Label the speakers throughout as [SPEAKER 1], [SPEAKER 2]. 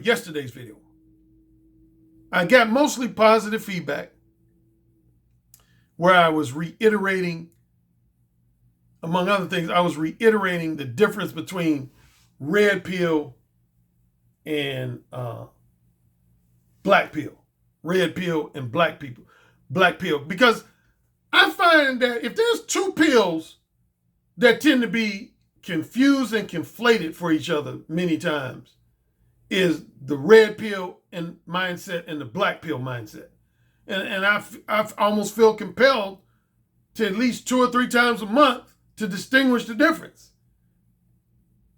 [SPEAKER 1] yesterday's video, I got mostly positive feedback where I was reiterating, among other things, I was reiterating the difference between red pill and black pill. Red pill and black pill. Because I find that if there's two pills that tend to be confused and conflated for each other many times, is the red pill and mindset and the black pill mindset. And I almost feel compelled to at least 2 or 3 times a month to distinguish the difference.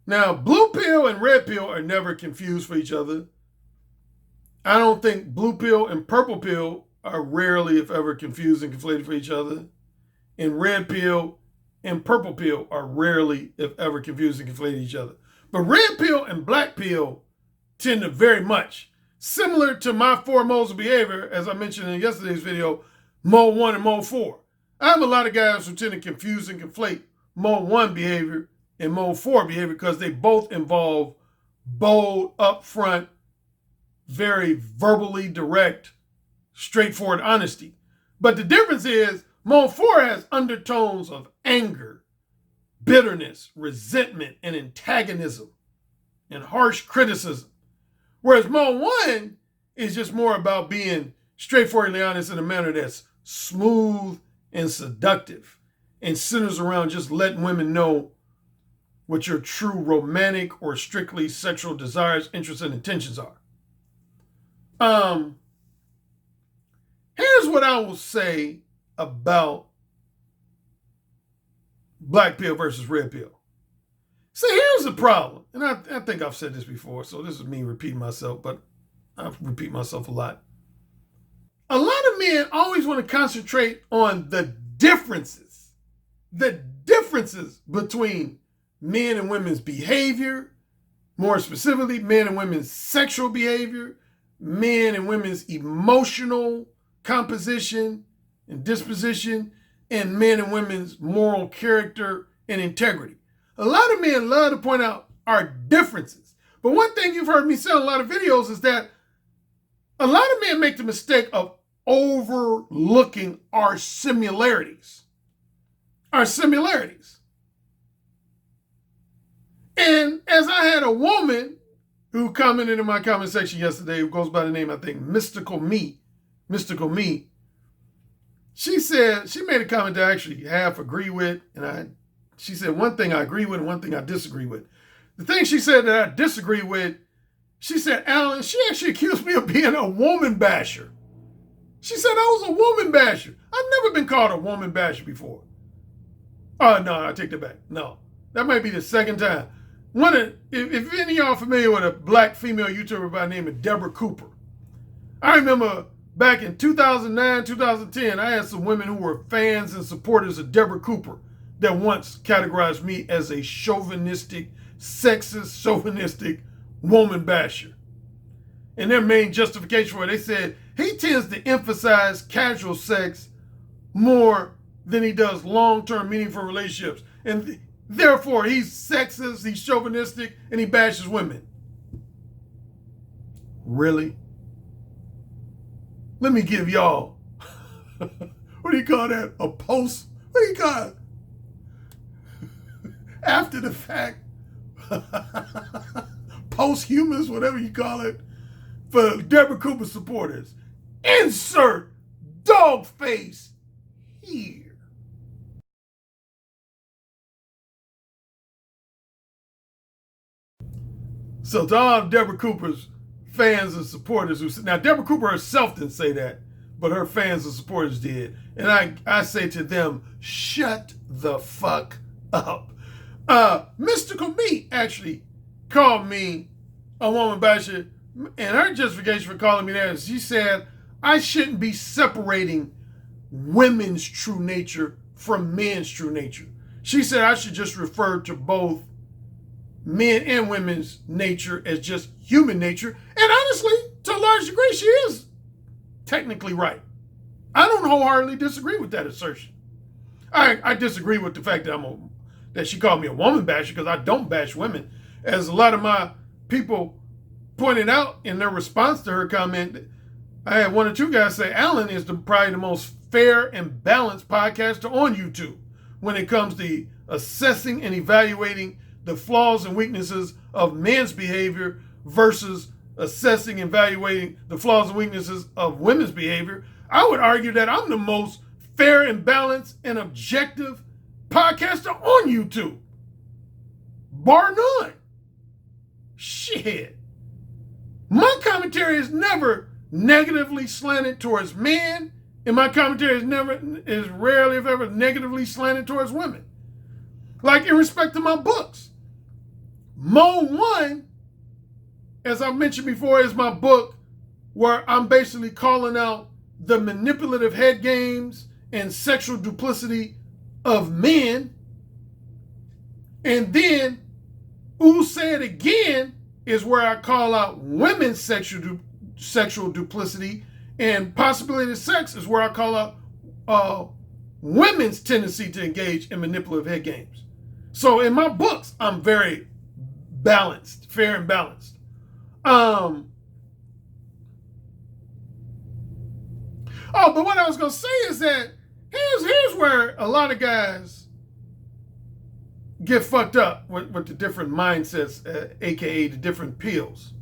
[SPEAKER 1] Now, blue pill and red pill are never confused for each other. I don't think blue pill and purple pill are rarely, if ever, confused and conflated for each other. And red pill and purple pill are rarely, if ever, confused and conflated each other. But red pill and black pill tend to very much, similar to my 4 modes of behavior, as I mentioned in yesterday's video, mode 1 and mode 4. I have a lot of guys who tend to confuse and conflate mode 1 behavior and mode 4 behavior because they both involve bold, upfront, very verbally direct, straightforward honesty. But the difference is mode 4 has undertones of anger, bitterness, resentment, and antagonism, and harsh criticism. Whereas mode 1 is just more about being straightforwardly honest in a manner that's smooth and seductive and centers around just letting women know what your true romantic or strictly sexual desires, interests, and intentions are. Here's what I will say about black pill versus red pill. See, here's the problem. And I think I've said this before, so this is me repeating myself, but I repeat myself a lot. A lot of men always want to concentrate on the differences between men and women's behavior, more specifically, men and women's sexual behavior, men and women's emotional composition and disposition, and men and women's moral character and integrity. A lot of men love to point out our differences. But one thing you've heard me say in a lot of videos is that a lot of men make the mistake of overlooking our similarities. Our similarities. And as I had a woman who commented in my comment section yesterday, who goes by the name, I think, Mystical Me. She said, she made a comment that I actually half agree with, and she said one thing I agree with and one thing I disagree with. The thing she said that I disagree with, she said, Alan, she actually accused me of being a woman basher. She said I was a woman basher. I've never been called a woman basher before. Oh, no, I take that back. No, that might be the second time. If any of y'all familiar with a black female YouTuber by the name of Deborah Cooper, I remember back in 2009, 2010, I had some women who were fans and supporters of Deborah Cooper that once categorized me as a chauvinistic, sexist, chauvinistic woman basher. And their main justification for it, they said, he tends to emphasize casual sex more than he does long-term meaningful relationships. And therefore, he's sexist, he's chauvinistic, and he bashes women. Really? Let me give y'all, what do you call that? A post? What do you call it? After the fact, posthumous, whatever you call it, for Deborah Cooper supporters. Insert dog face here. So to all of Deborah Cooper's fans and supporters now Deborah Cooper herself didn't say that, but her fans and supporters did. And I say to them, shut the fuck up. Mystical Me actually called me a woman basher, and her justification for calling me that is she said I shouldn't be separating women's true nature from men's true nature. She said I should just refer to both men and women's nature as just human nature. And honestly, to a large degree, she is technically right. I don't wholeheartedly disagree with that assertion. I disagree with the fact that she called me a woman basher, because I don't bash women. As a lot of my people pointed out in their response to her comment, I had one or two guys say Alan is probably the most fair and balanced podcaster on YouTube when it comes to assessing and evaluating the flaws and weaknesses of men's behavior versus assessing and evaluating the flaws and weaknesses of women's behavior. I would argue that I'm the most fair and balanced and objective podcaster on YouTube. Bar none. Shit. My commentary is never negatively slanted towards men, and my commentary is rarely, if ever, negatively slanted towards women. Like in respect to my books. Mode 1, as I mentioned before, is my book where I'm basically calling out the manipulative head games and sexual duplicity of men. And then, Ooh Say It Again is where I call out women's sexual duplicity, and Possibility of Sex is where I call out women's tendency to engage in manipulative head games. So in my books, I'm very balanced, fair and balanced. But what I was going to say is that here's where a lot of guys get fucked up with the different mindsets, aka the different pills.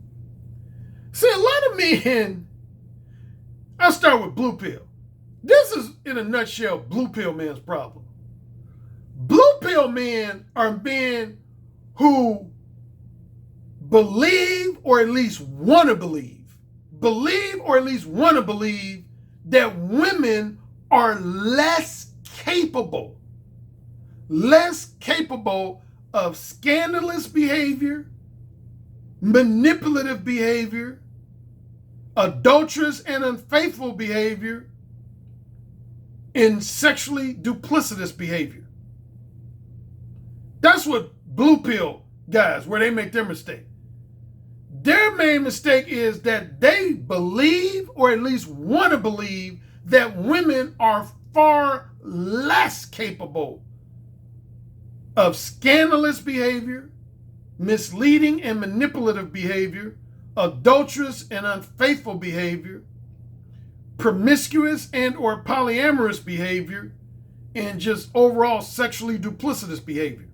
[SPEAKER 1] See, a lot of men, I'll start with blue pill. This is, in a nutshell, blue pill men's problem. Blue pill men are men who believe or at least want to believe that women are less capable of scandalous behavior, manipulative behavior, adulterous and unfaithful behavior, and sexually duplicitous behavior. That's what blue pill guys, where they make their mistake. Their main mistake is that they believe, or at least want to believe, that women are far less capable of scandalous behavior, misleading and manipulative behavior, adulterous and unfaithful behavior, promiscuous and or polyamorous behavior, and just overall sexually duplicitous behavior.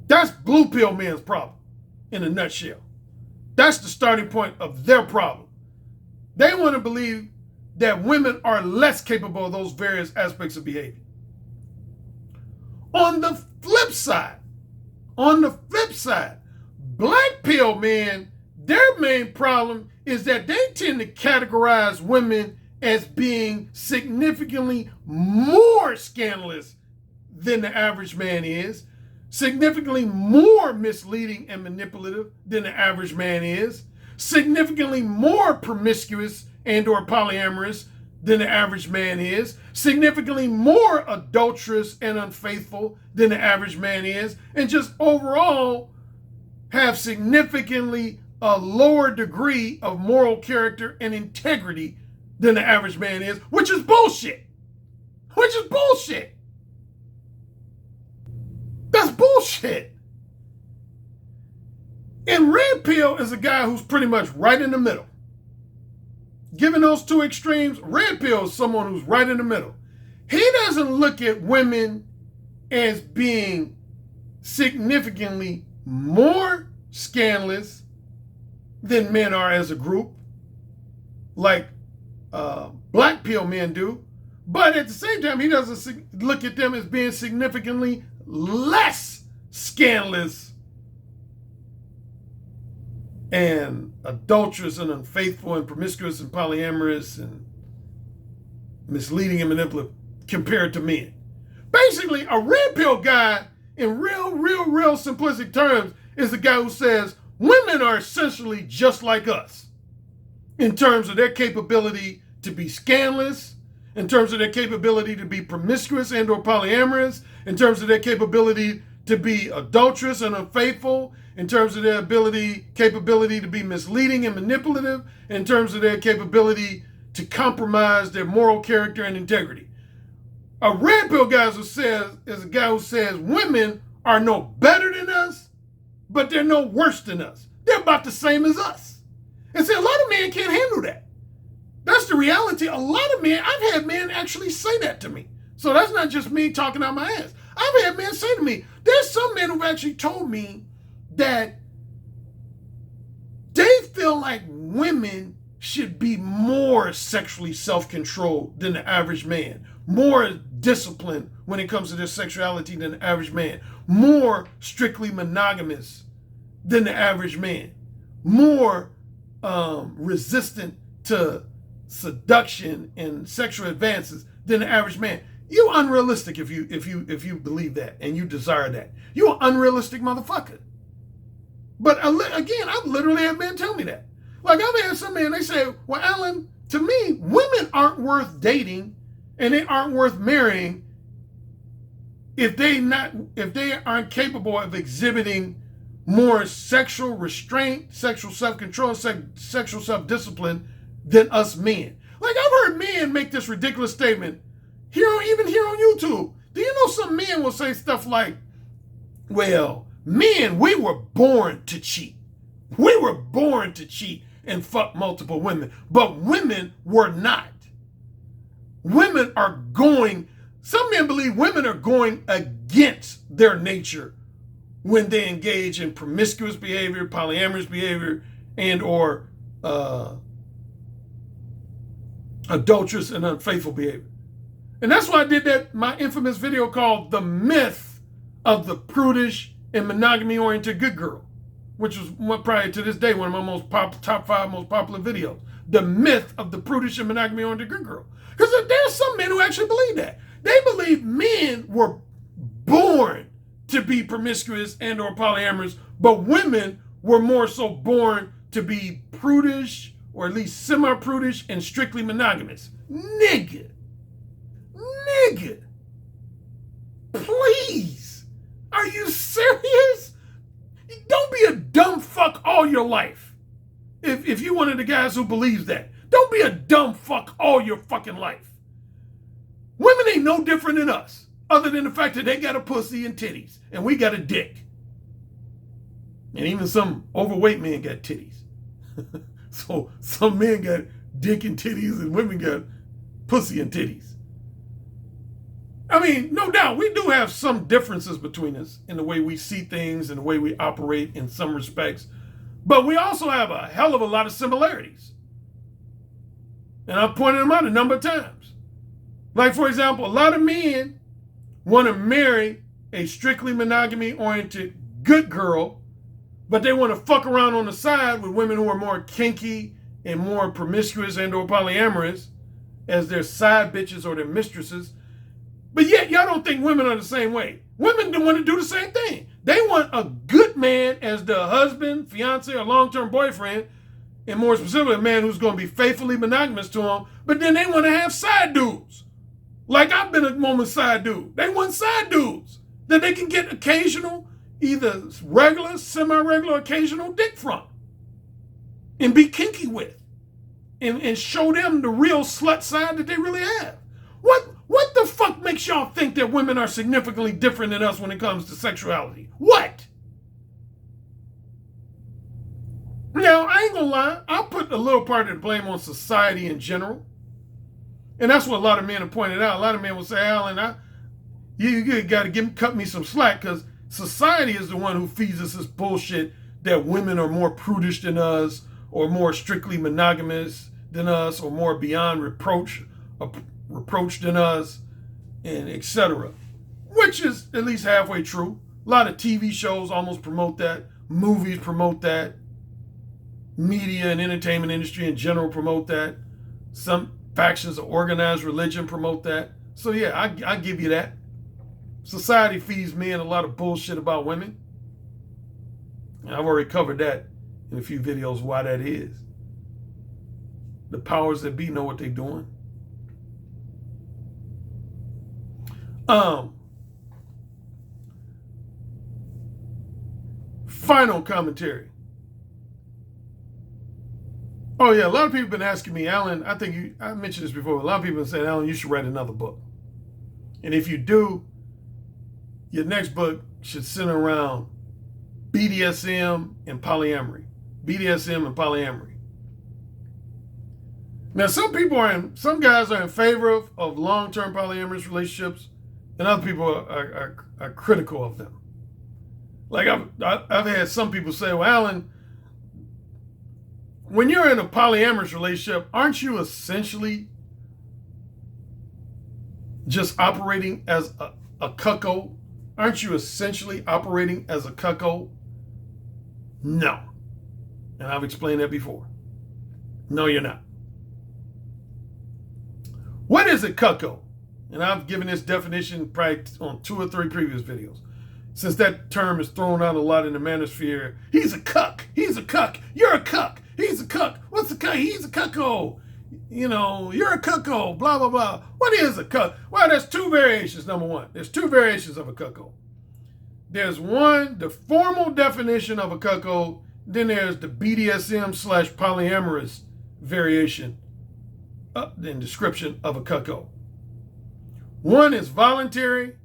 [SPEAKER 1] That's blue pill men's problem in a nutshell. That's the starting point of their problem. They want to believe that women are less capable of those various aspects of behavior. On the flip side, black pill men, their main problem is that they tend to categorize women as being significantly more scandalous than the average man is, significantly more misleading and manipulative than the average man is, significantly more promiscuous and or polyamorous than the average man is, significantly more adulterous and unfaithful than the average man is, and just overall have significantly a lower degree of moral character and integrity than the average man is, which is bullshit. That's bullshit. And red pill is a guy who's pretty much right in the middle. Given those two extremes, red pill is someone who's right in the middle. He doesn't look at women as being significantly more scandalous than men are as a group, like black pill men do. But at the same time, he doesn't look at them as being significantly less scandalous and adulterous and unfaithful and promiscuous and polyamorous and misleading and manipulative compared to men. Basically, a red pill guy, in real simplistic terms, is the guy who says women are essentially just like us in terms of their capability to be scandalous, in terms of their capability to be promiscuous and or polyamorous, in terms of their capability to be adulterous and unfaithful, in terms of their capability to be misleading and manipulative, in terms of their capability to compromise their moral character and integrity. A red pill guy is a guy who says women are no better than us, but they're no worse than us. They're about the same as us. And see, a lot of men can't handle that. That's the reality. A lot of men, I've had men actually say that to me. So that's not just me talking out my ass. I've had men say to me, there's some men who've actually told me that they feel like women should be more sexually self-controlled than the average man, more disciplined when it comes to their sexuality than the average man, more strictly monogamous than the average man, more resistant to seduction and sexual advances than the average man. You're unrealistic if you believe that and you desire that. You're an unrealistic motherfucker. But again, I've literally had men tell me that. Like, I've had some men, they say, well, Alan, to me, women aren't worth dating and they aren't worth marrying if they aren't capable of exhibiting more sexual restraint, sexual self-control, sexual self-discipline than us men. Like, I've heard men make this ridiculous statement even here on YouTube. Do you know some men will say stuff like, well, men, we were born to cheat. We were born to cheat and fuck multiple women, but women were not. Women are going, some men believe women are going against their nature when they engage in promiscuous behavior, polyamorous behavior, and or adulterous and unfaithful behavior. And that's why I did my infamous video called The Myth of the Prudish and Monogamy-Oriented Good Girl, which was probably to this day one of my top 5 most popular videos. The Myth of the Prudish and Monogamy-Oriented Good Girl. Because there's some men who actually believe that. They believe men were born to be promiscuous and or polyamorous, but women were more so born to be prudish or at least semi-prudish and strictly monogamous. Nigga. Please. Are you serious? Don't be a dumb fuck all your life. If you're one of the guys who believes that. Don't be a dumb fuck all your fucking life. Women ain't no different than us, other than the fact that they got a pussy and titties, and we got a dick. And even some overweight men got titties. So some men got dick and titties, and women got pussy and titties. I mean, no doubt, we do have some differences between us in the way we see things and the way we operate in some respects, but we also have a hell of a lot of similarities. And I've pointed them out a number of times. Like, for example, a lot of men want to marry a strictly monogamy-oriented good girl, but they want to fuck around on the side with women who are more kinky and more promiscuous and or polyamorous as their side bitches or their mistresses. But yet, y'all don't think women are the same way. Women don't want to do the same thing. They want a good man as the husband, fiance, or long-term boyfriend, and more specifically, a man who's going to be faithfully monogamous to them, but then they want to have side dudes. Like I've been a woman's side dude. They want side dudes that they can get occasional, either regular, semi-regular, occasional dick from and be kinky with and show them the real slut side that they really have. What the fuck makes y'all think that women are significantly different than us when it comes to sexuality? What? Now, I ain't gonna lie. I'll put a little part of the blame on society in general. And that's what a lot of men have pointed out. A lot of men will say, Alan, you got to cut me some slack because society is the one who feeds us this bullshit that women are more prudish than us or more strictly monogamous than us or more beyond reproach than us, and etc. Which is at least halfway true. A lot of TV shows almost promote that. Movies promote that. Media and entertainment industry in general promote that. Some factions of organized religion promote that. So yeah, I give you that. Society feeds men a lot of bullshit about women. And I've already covered that in a few videos why that is. The powers that be know what they're doing. Final commentary. Oh yeah, a lot of people have been asking me, Alan, I mentioned this before, a lot of people have said, Alan, you should write another book. And if you do, your next book should center around BDSM and polyamory. BDSM and polyamory. Now, some guys are in favor of long-term polyamorous relationships, and other people are critical of them. Like I've had some people say, well, Alan, when you're in a polyamorous relationship, aren't you essentially just operating as a cuckold? Aren't you essentially operating as a cuckold? No. And I've explained that before. No, you're not. What is a cuckold? And I've given this definition probably on 2 or 3 previous videos. Since that term is thrown out a lot in the manosphere, he's a cuck. He's a cuck. You're a cuck. He's a cuck. What's a cuck? He's a cuckold. You know, you're a cuckold, blah, blah, blah. What is a cuck? Well, there's 2 variations, number one. There's 2 variations of a cuckold. There's one, the formal definition of a cuckold. Then there's the BDSM/polyamorous variation and description of a cuckold. One is voluntary.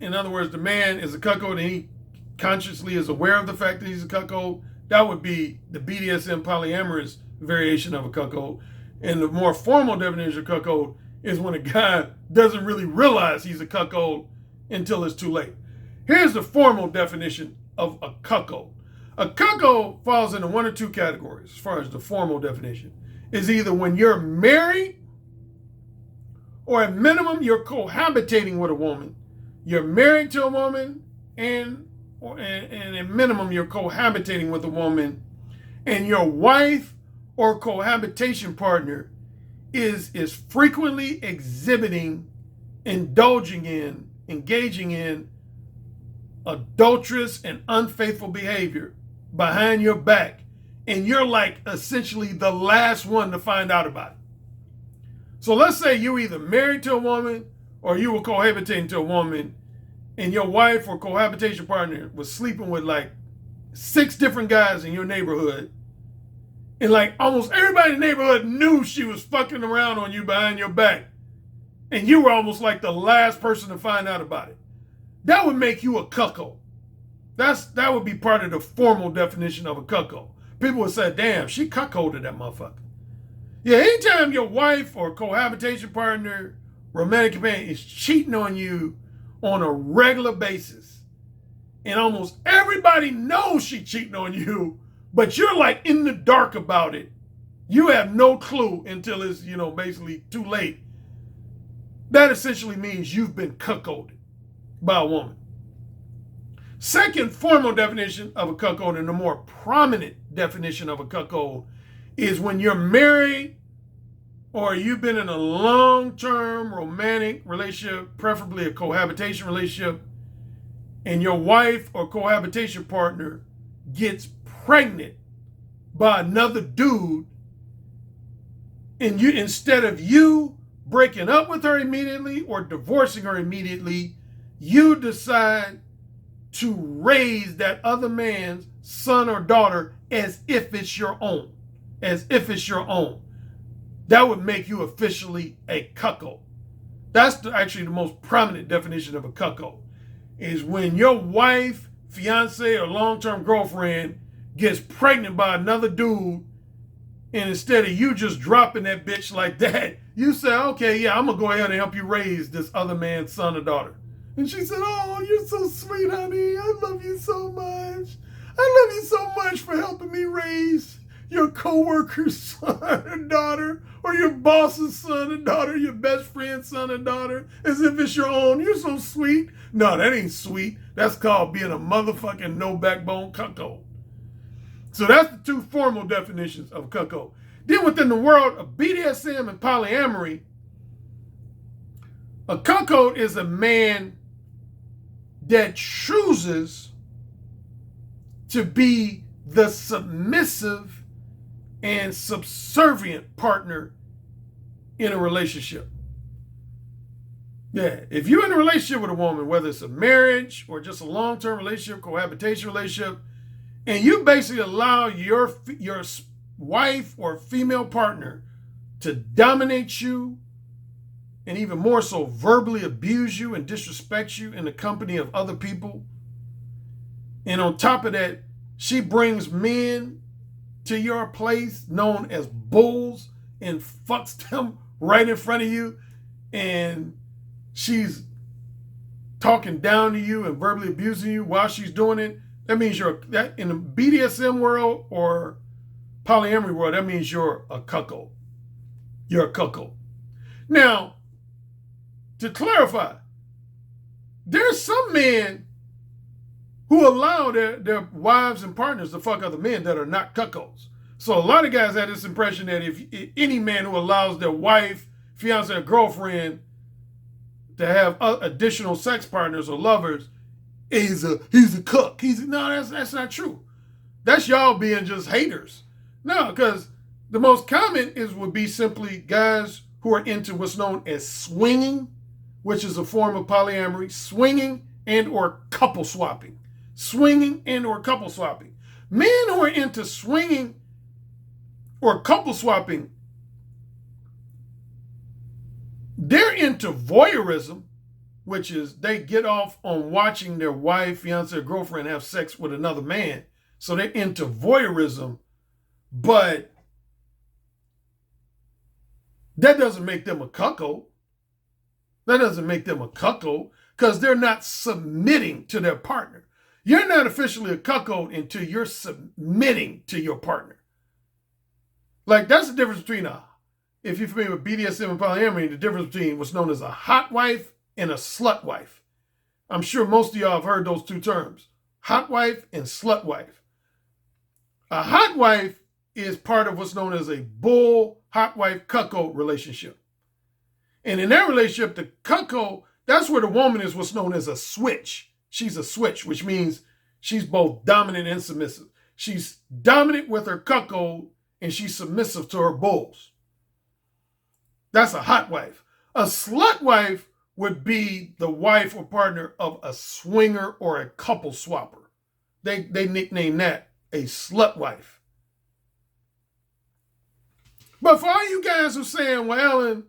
[SPEAKER 1] In other words, the man is a cuckold and he consciously is aware of the fact that he's a cuckold. That would be the BDSM polyamorous variation of a cuckold. And the more formal definition of cuckold is when a guy doesn't really realize he's a cuckold until it's too late. Here's the formal definition of a cuckold. A cuckold falls into 1 or 2 categories as far as the formal definition. Is either when you're married or at minimum you're cohabitating with a woman. You're married to a woman and at minimum you're cohabitating with a woman, and your wife or cohabitation partner is frequently exhibiting, indulging in, engaging in adulterous and unfaithful behavior behind your back, and you're like essentially the last one to find out about it. So let's say you either married to a woman or you were cohabitating to a woman, and your wife or cohabitation partner was sleeping with like 6 different guys in your neighborhood, and like almost everybody in the neighborhood knew she was fucking around on you behind your back, and you were almost like the last person to find out about it. That would make you a cuckold. That would be part of the formal definition of a cuckold. People would say, damn, she cuckolded that motherfucker. Yeah, anytime your wife or cohabitation partner, romantic companion is cheating on you on a regular basis, and almost everybody knows she's cheating on you, but you're like in the dark about it. You have no clue until it's, basically too late. That essentially means you've been cuckolded by a woman. Second formal definition of a cuckold, and the more prominent definition of a cuckold, is when you're married or you've been in a long-term romantic relationship, preferably a cohabitation relationship, and your wife or cohabitation partner gets pregnant by another dude, and you, instead of you breaking up with her immediately or divorcing her immediately, you decide to raise that other man's son or daughter as if it's your own. As if it's your own. That would make you officially a cuckold. That's actually the most prominent definition of a cuckold. Is when your wife, fiance, or long-term girlfriend gets pregnant by another dude, and instead of you just dropping that bitch like that, you say, okay, yeah, I'm going to go ahead and help you raise this other man's son or daughter. And she said, oh, you're so sweet, honey. I love you so much. I love you so much for helping me raise your coworker's son and daughter, or your boss's son and daughter, your best friend's son and daughter, as if it's your own. You're so sweet. No, that ain't sweet. That's called being a motherfucking no backbone cuckold. So that's the 2 formal definitions of cuckold. Then within the world of BDSM and polyamory, a cuckold is a man that chooses to be the submissive and subservient partner in a relationship. Yeah, if you're in a relationship with a woman, whether it's a marriage or just a long-term relationship, cohabitation relationship, and you basically allow your wife or female partner to dominate you, and even more so verbally abuse you and disrespect you in the company of other people, and on top of that, she brings men to your place known as bulls and fucks them right in front of you, and she's talking down to you and verbally abusing you while she's doing it, that means that in the BDSM world or polyamory world, that means you're a cuckold. You're a cuckold. Now, to clarify, there's some men who allow their wives and partners to fuck other men that are not cuckolds. So a lot of guys have this impression that if any man who allows their wife, fiance, or girlfriend to have additional sex partners or lovers, he's a cuck. No, that's not true. That's y'all being just haters. No, because the most common would be simply guys who are into what's known as swinging, which is a form of polyamory, swinging and or couple swapping. Swinging and or couple swapping. Men who are into swinging or couple swapping, they're into voyeurism, which is they get off on watching their wife, fiance, or girlfriend have sex with another man. So they're into voyeurism, but that doesn't make them a cuckold. That doesn't make them a cuckold because they're not submitting to their partner. You're not officially a cuckold until you're submitting to your partner. Like, that's the difference between if you're familiar with BDSM and polyamory, the difference between what's known as a hot wife and a slut wife. I'm sure most of y'all have heard those two terms, hot wife and slut wife. A hot wife is part of what's known as a bull hot wife cuckold relationship. And in that relationship, the cuckold, that's where the woman is what's known as a switch. She's a switch, which means she's both dominant and submissive. She's dominant with her cuckold and she's submissive to her bulls. That's a hot wife. A slut wife would be the wife or partner of a swinger or a couple swapper. They nickname that a slut wife. But for all you guys who are saying, well, Alan,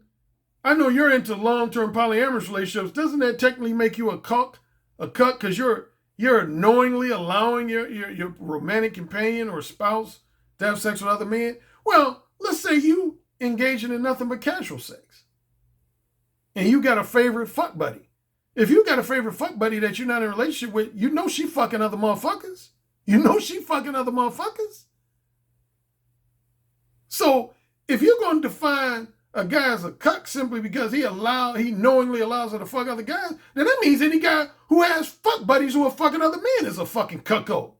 [SPEAKER 1] I know you're into long-term polyamorous relationships. Doesn't that technically make you a cuck? A cuck because you're knowingly allowing your romantic companion or spouse to have sex with other men? Well, let's say you engaging in nothing but casual sex. And you got a favorite fuck buddy. If you got a favorite fuck buddy that you're not in a relationship with, you know she fucking other motherfuckers. You know she fucking other motherfuckers. So if you're going to define a guy as a cuck simply because he knowingly allows her to fuck other guys, then that means any guy who has fuck buddies who are fucking other men is a fucking cuckold.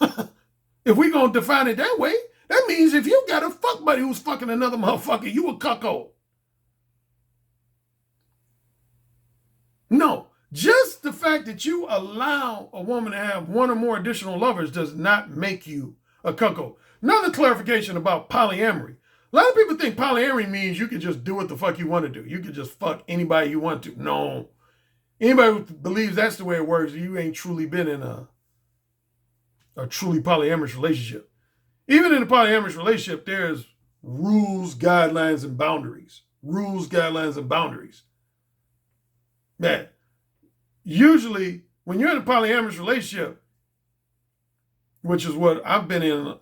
[SPEAKER 1] If we're going to define it that way, that means if you got a fuck buddy who's fucking another motherfucker, you a cuckold. No, just the fact that you allow a woman to have one or more additional lovers does not make you a cuckold. Another clarification about polyamory. A lot of people think polyamory means you can just do what the fuck you want to do. You can just fuck anybody you want to. No. Anybody who believes that's the way it works, you ain't truly been in a truly polyamorous relationship. Even in a polyamorous relationship, there's rules, guidelines, and boundaries. Rules, guidelines, and boundaries. Man, usually when you're in a polyamorous relationship, which is what I've been in,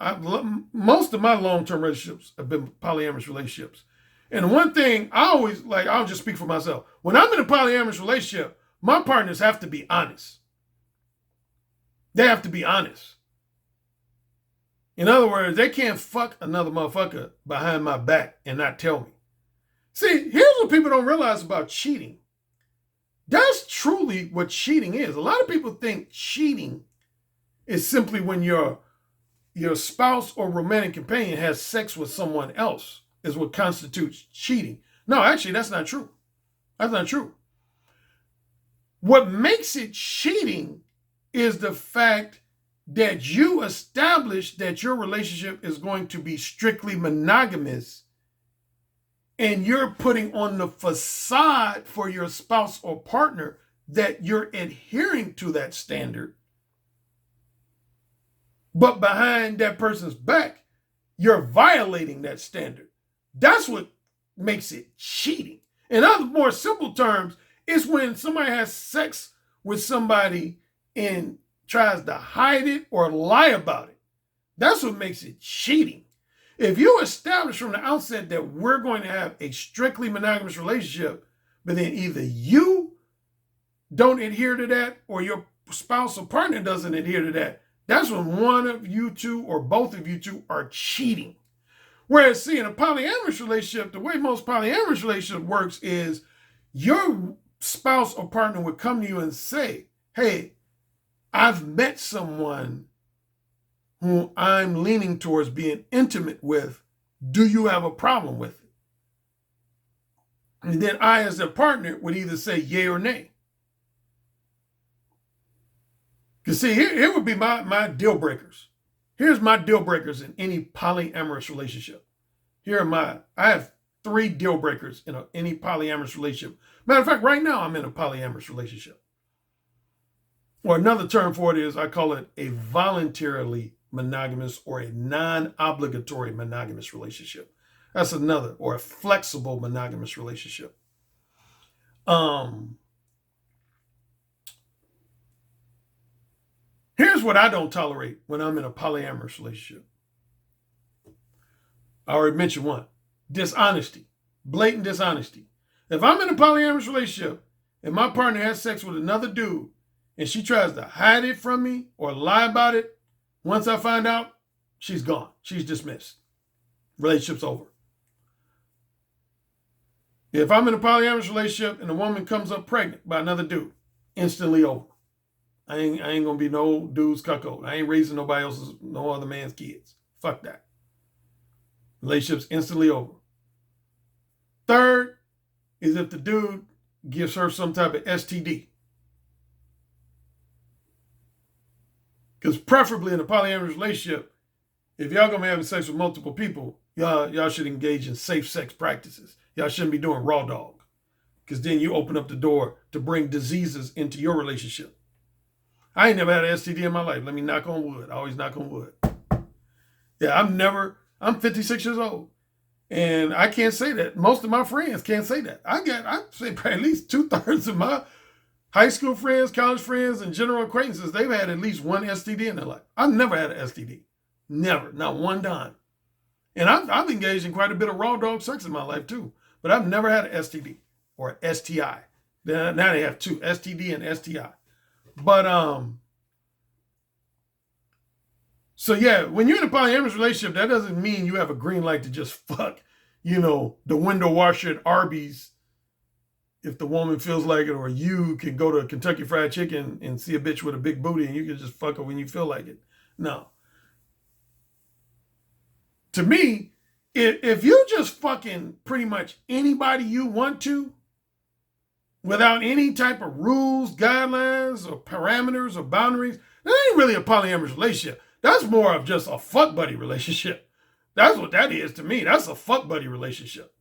[SPEAKER 1] most of my long-term relationships have been polyamorous relationships. And one thing I'll just speak for myself. When I'm in a polyamorous relationship, my partners have to be honest. They have to be honest. In other words, they can't fuck another motherfucker behind my back and not tell me. See, here's what people don't realize about cheating. That's truly what cheating is. A lot of people think cheating is simply when your spouse or romantic companion has sex with someone else is what constitutes cheating. No, actually, that's not true. That's not true. What makes it cheating is the fact that you establish that your relationship is going to be strictly monogamous, and you're putting on the facade for your spouse or partner that you're adhering to that standard. But behind that person's back, you're violating that standard. That's what makes it cheating. In other more simple terms, it's when somebody has sex with somebody and tries to hide it or lie about it. That's what makes it cheating. If you establish from the outset that we're going to have a strictly monogamous relationship, but then either you don't adhere to that or your spouse or partner doesn't adhere to that, that's when one of you two or both of you two are cheating. Whereas, see, in a polyamorous relationship, the way most polyamorous relationship works is your spouse or partner would come to you and say, hey, I've met someone who I'm leaning towards being intimate with. Do you have a problem with it? And then I, as their partner, would either say yay or nay. Because see, here would be my deal breakers. Here's my deal breakers in any polyamorous relationship. I have 3 deal breakers in any polyamorous relationship. Matter of fact, right now I'm in a polyamorous relationship. Or another term for it is, I call it a voluntarily monogamous or a non-obligatory monogamous relationship. That's another, or a flexible monogamous relationship. Here's what I don't tolerate when I'm in a polyamorous relationship. I already mentioned one. Dishonesty. Blatant dishonesty. If I'm in a polyamorous relationship and my partner has sex with another dude and she tries to hide it from me or lie about it, once I find out, she's gone. She's dismissed. Relationship's over. If I'm in a polyamorous relationship and a woman comes up pregnant by another dude, instantly over. I ain't gonna be no dude's cuckold. I ain't raising no other man's kids. Fuck that. Relationship's instantly over. Third is if the dude gives her some type of STD. Because preferably in a polyamorous relationship, if y'all gonna be having sex with multiple people, y'all should engage in safe sex practices. Y'all shouldn't be doing raw dog. Because then you open up the door to bring diseases into your relationship. I ain't never had an STD in my life. Let me knock on wood. I always knock on wood. Yeah, I'm 56 years old. And I can't say that. Most of my friends can't say that. I'd say at least 2/3 of my high school friends, college friends, and general acquaintances, they've had at least one STD in their life. I've never had an STD. Never. Not one time. And I've engaged in quite a bit of raw dog sex in my life too. But I've never had an STD or an STI. Now they have 2, STD and STI. But, so yeah, when you're in a polyamorous relationship, that doesn't mean you have a green light to just fuck, the window washer at Arby's if the woman feels like it, or you can go to Kentucky Fried Chicken and see a bitch with a big booty and you can just fuck her when you feel like it. No. To me, if you just fucking pretty much anybody you want to, without any type of rules, guidelines, or parameters, or boundaries, that ain't really a polyamorous relationship. That's more of just a fuck buddy relationship. That's what that is to me. That's a fuck buddy relationship.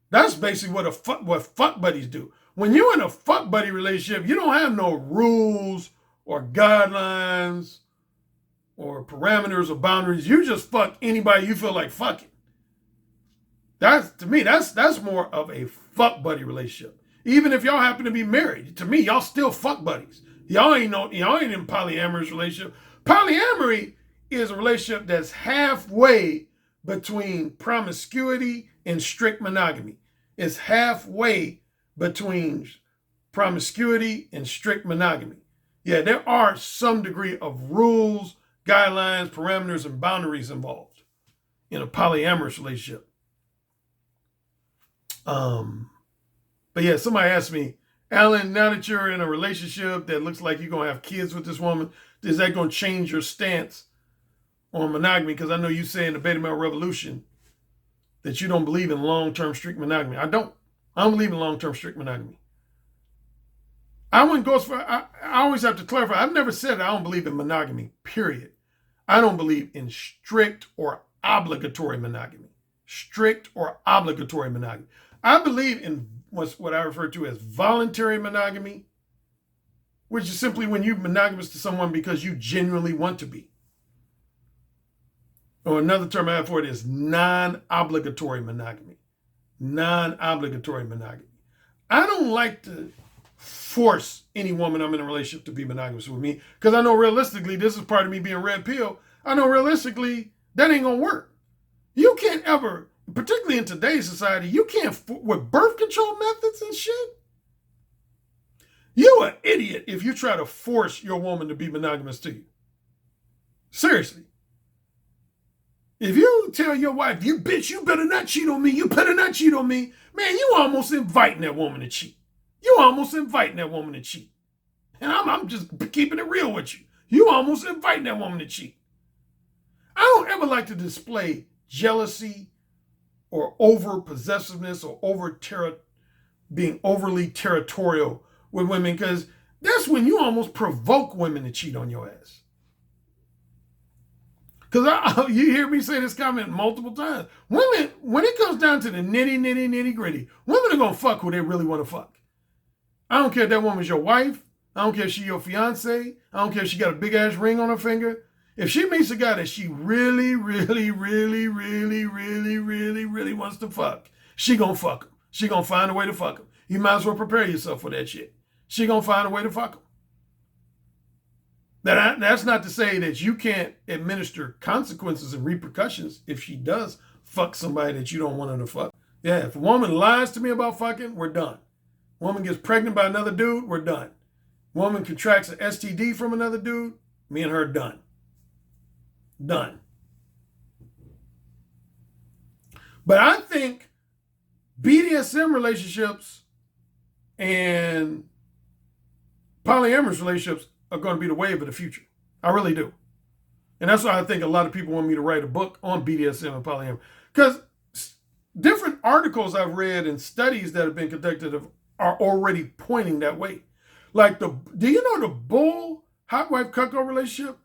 [SPEAKER 1] That's basically what fuck buddies do. When you're in a fuck buddy relationship, you don't have no rules or guidelines or parameters or boundaries. You just fuck anybody you feel like fucking. To me, that's more of a fuck buddy relationship. Even if y'all happen to be married, to me, y'all still fuck buddies. Y'all ain't in polyamorous relationship. Polyamory is a relationship that's halfway between promiscuity and strict monogamy. It's halfway between promiscuity and strict monogamy. Yeah, there are some degree of rules, guidelines, parameters, and boundaries involved in a polyamorous relationship. But yeah, somebody asked me, Alan, now that you're in a relationship that looks like you're going to have kids with this woman, is that going to change your stance on monogamy? Because I know you say in the Beta Male Revolution that you don't believe in long-term strict monogamy. I don't believe in long-term strict monogamy. I wouldn't go as far. I always have to clarify. I've never said I don't believe in monogamy, period. I don't believe in strict or obligatory monogamy. Strict or obligatory monogamy. I believe in what I refer to as voluntary monogamy, which is simply when you're monogamous to someone because you genuinely want to be. Or another term I have for it is non-obligatory monogamy. Non-obligatory monogamy. I don't like to force any woman I'm in a relationship to be monogamous with me because I know realistically this is part of me being red pill. I know realistically that ain't gonna work. You can't ever, particularly in today's society, you can't, with birth control methods and shit, you an idiot if you try to force your woman to be monogamous to you. Seriously. If you tell your wife, you bitch, you better not cheat on me, you better not cheat on me, man, you almost inviting that woman to cheat. You almost inviting that woman to cheat. And I'm just keeping it real with you. You almost inviting that woman to cheat. I don't ever like to display jealousy or over possessiveness or being overly territorial with women, because that's when you almost provoke women to cheat on your ass. Because you hear me say this comment multiple times. Women, when it comes down to the nitty gritty, women are going to fuck who they really want to fuck. I don't care if that woman's your wife. I don't care if she's your fiance. I don't care if she got a big ass ring on her finger. If she meets a guy that she really wants to fuck, she gonna fuck him. She gonna find a way to fuck him. You might as well prepare yourself for that shit. She gonna find a way to fuck him. That's not to say that you can't administer consequences and repercussions if she does fuck somebody that you don't want her to fuck. Yeah, if a woman lies to me about fucking, we're done. Woman gets pregnant by another dude, we're done. Woman contracts an STD from another dude, me and her done. Done. But I think BDSM relationships and polyamorous relationships are going to be the wave of the future. I really do. And that's why I think a lot of people want me to write a book on BDSM and polyamory. Because different articles I've read and studies that have been conducted are already pointing that way. Like do you know the bull hot wife cuckold relationship,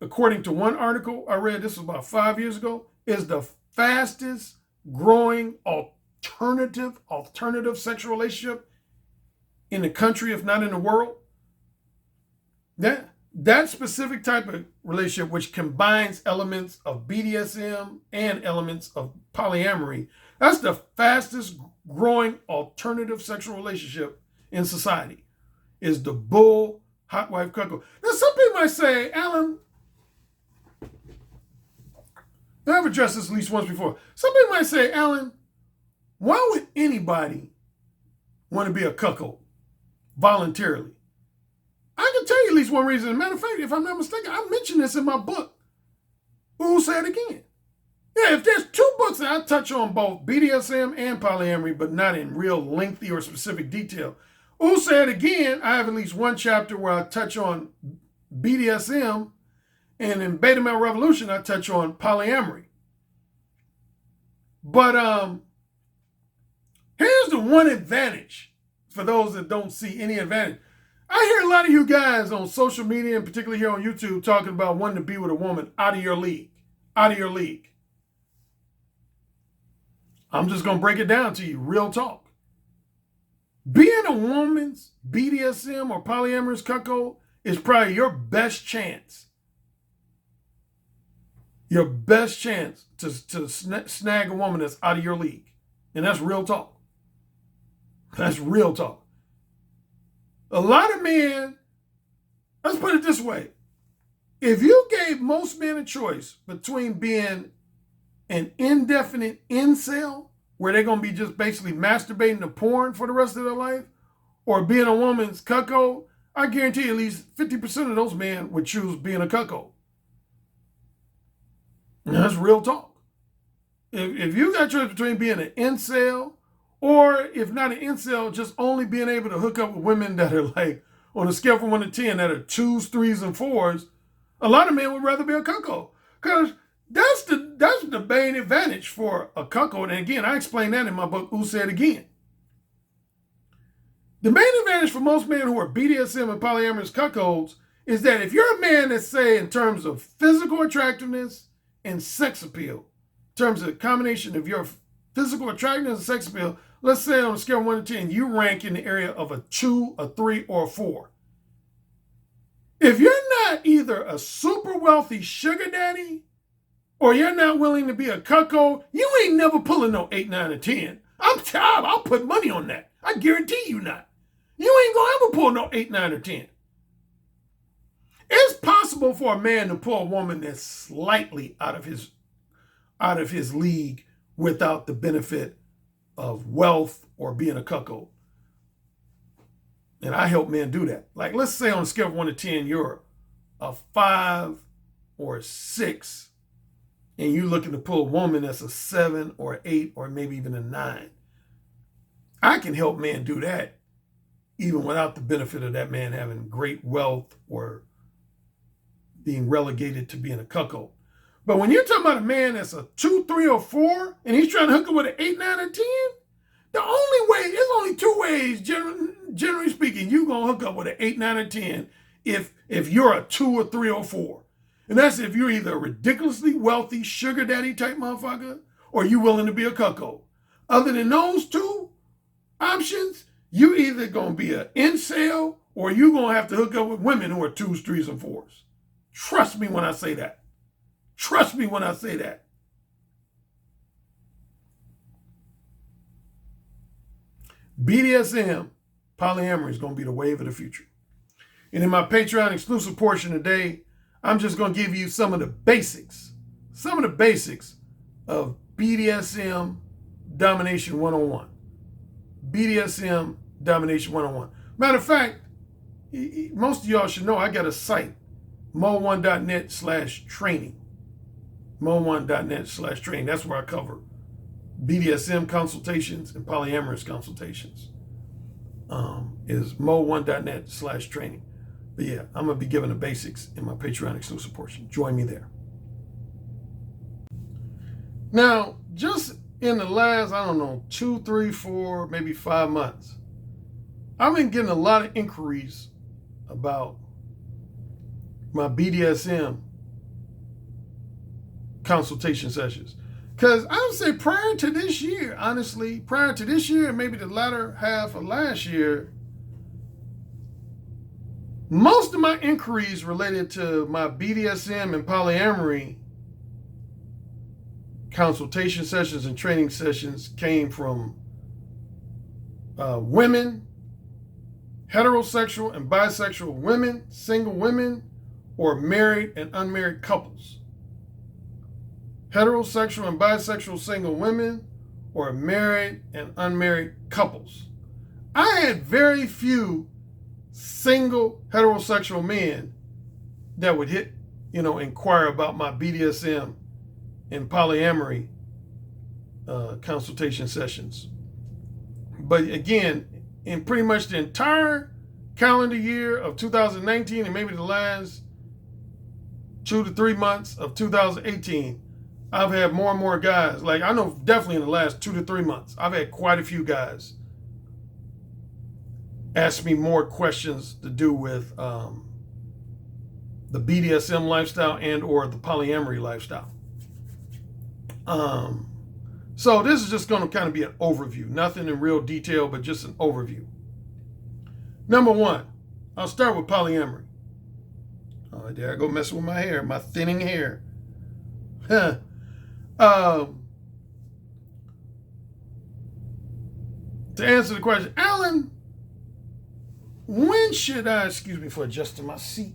[SPEAKER 1] according to one article I read, this was about 5 years ago, is the fastest growing alternative sexual relationship in the country, if not in the world? That specific type of relationship, which combines elements of BDSM and elements of polyamory, that's the fastest growing alternative sexual relationship in society, is the bull hot wife cuckold. Now, some people might say, Alan, I've addressed this at least once before. Some people might say, Alan, why would anybody want to be a cuckold voluntarily? I can tell you at least one reason. As a matter of fact, if I'm not mistaken, I mentioned this in my book. Who said it again? Yeah, if there's two books that I touch on both BDSM and polyamory, but not in real lengthy or specific detail. Who said again, I have at least one chapter where I touch on BDSM, and in Beta Male Revolution, I touch on polyamory. But here's the one advantage for those that don't see any advantage. I hear a lot of you guys on social media, and particularly here on YouTube, talking about wanting to be with a woman out of your league. Out of your league. I'm just going to break it down to you, real talk. Being a woman's BDSM or polyamorous cuckold is probably your best chance. Your best chance to snag a woman that's out of your league. And that's real talk. That's real talk. A lot of men, let's put it this way. If you gave most men a choice between being an indefinite incel, where they're going to be just basically masturbating to porn for the rest of their life, or being a woman's cuckold, I guarantee at least 50% of those men would choose being a cuckold. And that's real talk. If you got a choice between being an incel, or if not an incel, just only being able to hook up with women that are like, on a scale from 1 to 10, that are 2s, 3s, and 4s, a lot of men would rather be a cuckold. Because that's the main advantage for a cuckold. And again, I explain that in my book, Who Said Again. The main advantage for most men who are BDSM and polyamorous cuckolds is that if you're a man that's, say, in terms of physical attractiveness and sex appeal, in terms of the combination of your physical attractiveness and sex appeal, let's say on a scale of 1 to 10, you rank in the area of a 2, a 3, or a 4. If you're not either a super wealthy sugar daddy, or you're not willing to be a cuckold, you ain't never pulling no 8, 9, or 10. I'll put money on that. I guarantee you not. You ain't gonna ever pull no 8, 9, or 10. It's possible possible for a man to pull a woman that's slightly out of his league without the benefit of wealth or being a cuckold. And I help men do that. Like, let's say on a scale of 1 to 10, you're a 5 or a 6, and you're looking to pull a woman that's a 7 or an 8 or maybe even a 9. I can help men do that even without the benefit of that man having great wealth or being relegated to being a cuckold. But when you're talking about a man that's a 2, 3, or 4, and he's trying to hook up with an 8, 9, or 10, the only way, there's only 2 ways, generally speaking, you're going to hook up with an 8, 9, or 10 if you're a 2 or 3 or 4. And that's if you're either a ridiculously wealthy sugar daddy type motherfucker or you willing to be a cuckold. Other than those 2 options, you either going to be an incel or you're going to have to hook up with women who are 2s, 3s, and 4s. Trust me when I say that. Trust me when I say that. BDSM, polyamory, is going to be the wave of the future. And in my Patreon exclusive portion today, I'm just going to give you some of the basics of BDSM Domination 101. BDSM Domination 101. Matter of fact, most of y'all should know I got a site, mo1.net/training. mo1.net/training. That's where I cover BDSM consultations and polyamorous consultations. Is mo1.net/training. But yeah, I'm going to be giving the basics in my Patreon exclusive portion. Join me there. Now, just in the last, 2, 3, 4, maybe 5 months, I've been getting a lot of inquiries about my BDSM consultation sessions. Because I would say prior to this year, honestly, and maybe the latter half of last year, most of my inquiries related to my BDSM and polyamory consultation sessions and training sessions came from women, heterosexual and bisexual women, single women, or married and unmarried couples. Heterosexual and bisexual single women, or married and unmarried couples. I had very few single heterosexual men that would inquire about my BDSM and polyamory consultation sessions. But again, in pretty much the entire calendar year of 2019 and maybe the last 2 to 3 months of 2018, I've had more and more guys. Like, I know definitely in the last 2 to 3 months, I've had quite a few guys ask me more questions to do with the BDSM lifestyle and or the polyamory lifestyle. So this is just going to kind of be an overview. Nothing in real detail, but just an overview. Number 1, I'll start with polyamory. Oh, there I go messing with my hair, my thinning hair. To answer the question, Alan, when should I, excuse me for adjusting my seat,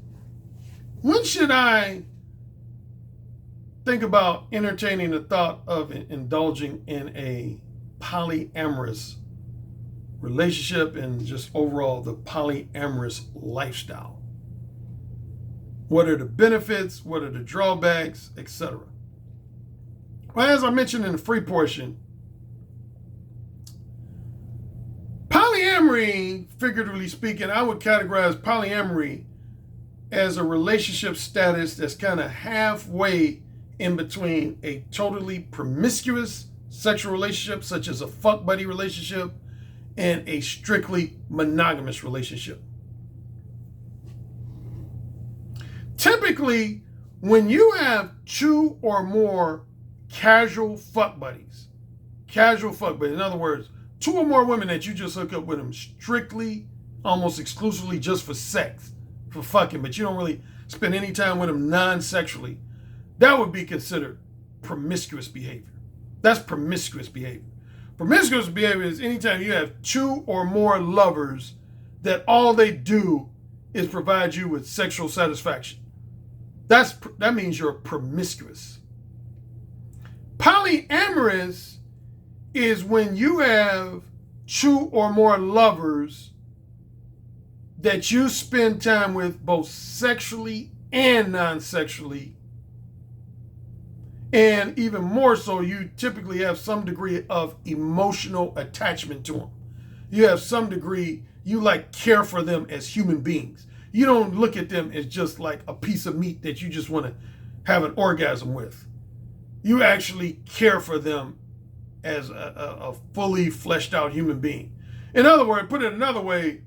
[SPEAKER 1] when should I think about entertaining the thought of indulging in a polyamorous relationship and just overall the polyamorous lifestyle? What are the benefits? What are the drawbacks, etc.? Well, as I mentioned in the free portion, polyamory, figuratively speaking, I would categorize polyamory as a relationship status that's kind of halfway in between a totally promiscuous sexual relationship, such as a fuck buddy relationship, and a strictly monogamous relationship. Typically, when you have 2 or more casual fuck buddies, in other words, 2 or more women that you just hook up with them strictly, almost exclusively just for sex, for fucking, but you don't really spend any time with them non-sexually, that would be considered promiscuous behavior. That's promiscuous behavior. Promiscuous behavior is anytime you have 2 or more lovers that all they do is provide you with sexual satisfaction. That means you're promiscuous. Polyamorous is when you have 2 or more lovers that you spend time with both sexually and non-sexually. And even more so, you typically have some degree of emotional attachment to them. You have some degree, you care for them as human beings. You don't look at them as just like a piece of meat that you just want to have an orgasm with. You actually care for them as a fully fleshed out human being. In other words, put it another way,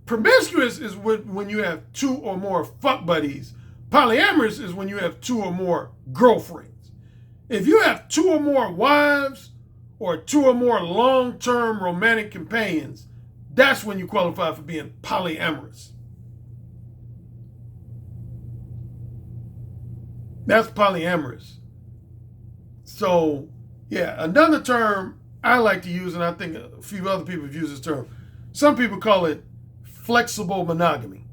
[SPEAKER 1] promiscuous is when you have 2 or more fuck buddies. Polyamorous is when you have 2 or more girlfriends. If you have 2 or more wives or 2 or more long-term romantic companions, that's when you qualify for being polyamorous. That's polyamorous. So, yeah, another term I like to use, and I think a few other people have used this term, some people call it flexible monogamy.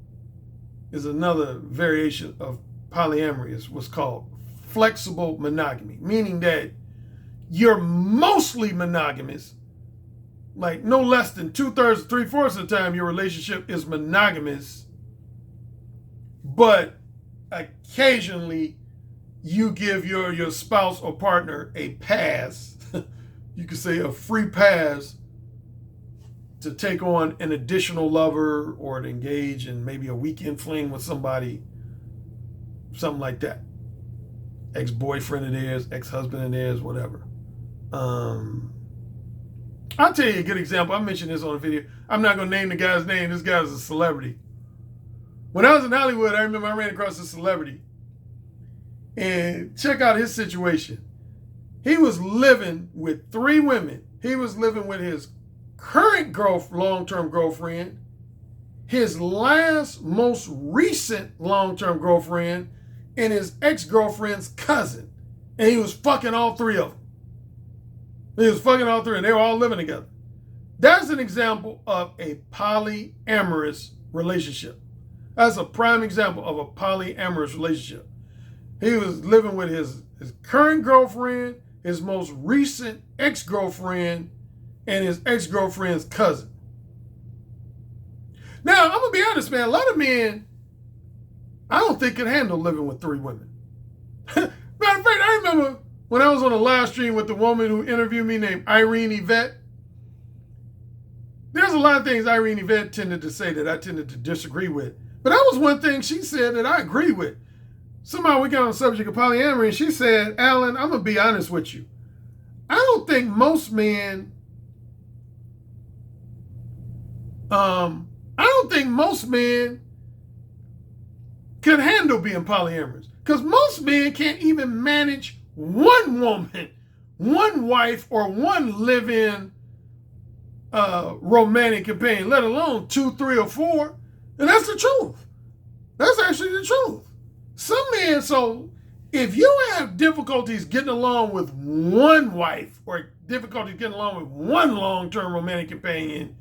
[SPEAKER 1] Is another variation of polyamory, is what's called flexible monogamy, meaning that you're mostly monogamous, like no less than 2/3, 3/4 of the time your relationship is monogamous, but occasionally you give your spouse or partner a pass, you could say a free pass, to take on an additional lover or to engage in maybe a weekend fling with somebody, something like that. Ex-boyfriend of theirs, ex-husband of theirs, whatever. I'll tell you a good example. I mentioned this on a video. I'm not going to name the guy's name. This guy's a celebrity. When I was in Hollywood, I remember I ran across a celebrity. And check out his situation. He was living with 3 women. He was living with his current long-term girlfriend, his last, most recent long-term girlfriend, and his ex-girlfriend's cousin. And he was fucking all 3 of them. He was fucking all 3, and they were all living together. That's an example of a polyamorous relationship. That's a prime example of a polyamorous relationship. He was living with his current girlfriend, his most recent ex-girlfriend, and his ex-girlfriend's cousin. Now, I'm going to be honest, man. A lot of men, I don't think, can handle living with 3 women. Matter of fact, I remember when I was on a live stream with the woman who interviewed me named Irene Yvette. There's a lot of things Irene Yvette tended to say that I tended to disagree with. But that was one thing she said that I agree with. Somehow we got on the subject of polyamory, and she said, Alan, I'm going to be honest with you. I don't think most men, can handle being polyamorous. Because most men can't even manage one woman, one wife, or one live-in romantic companion, let alone 2, 3, or 4. And that's the truth. That's actually the truth. Some men, so if you have difficulties getting along with one wife or difficulties getting along with one long-term romantic companion,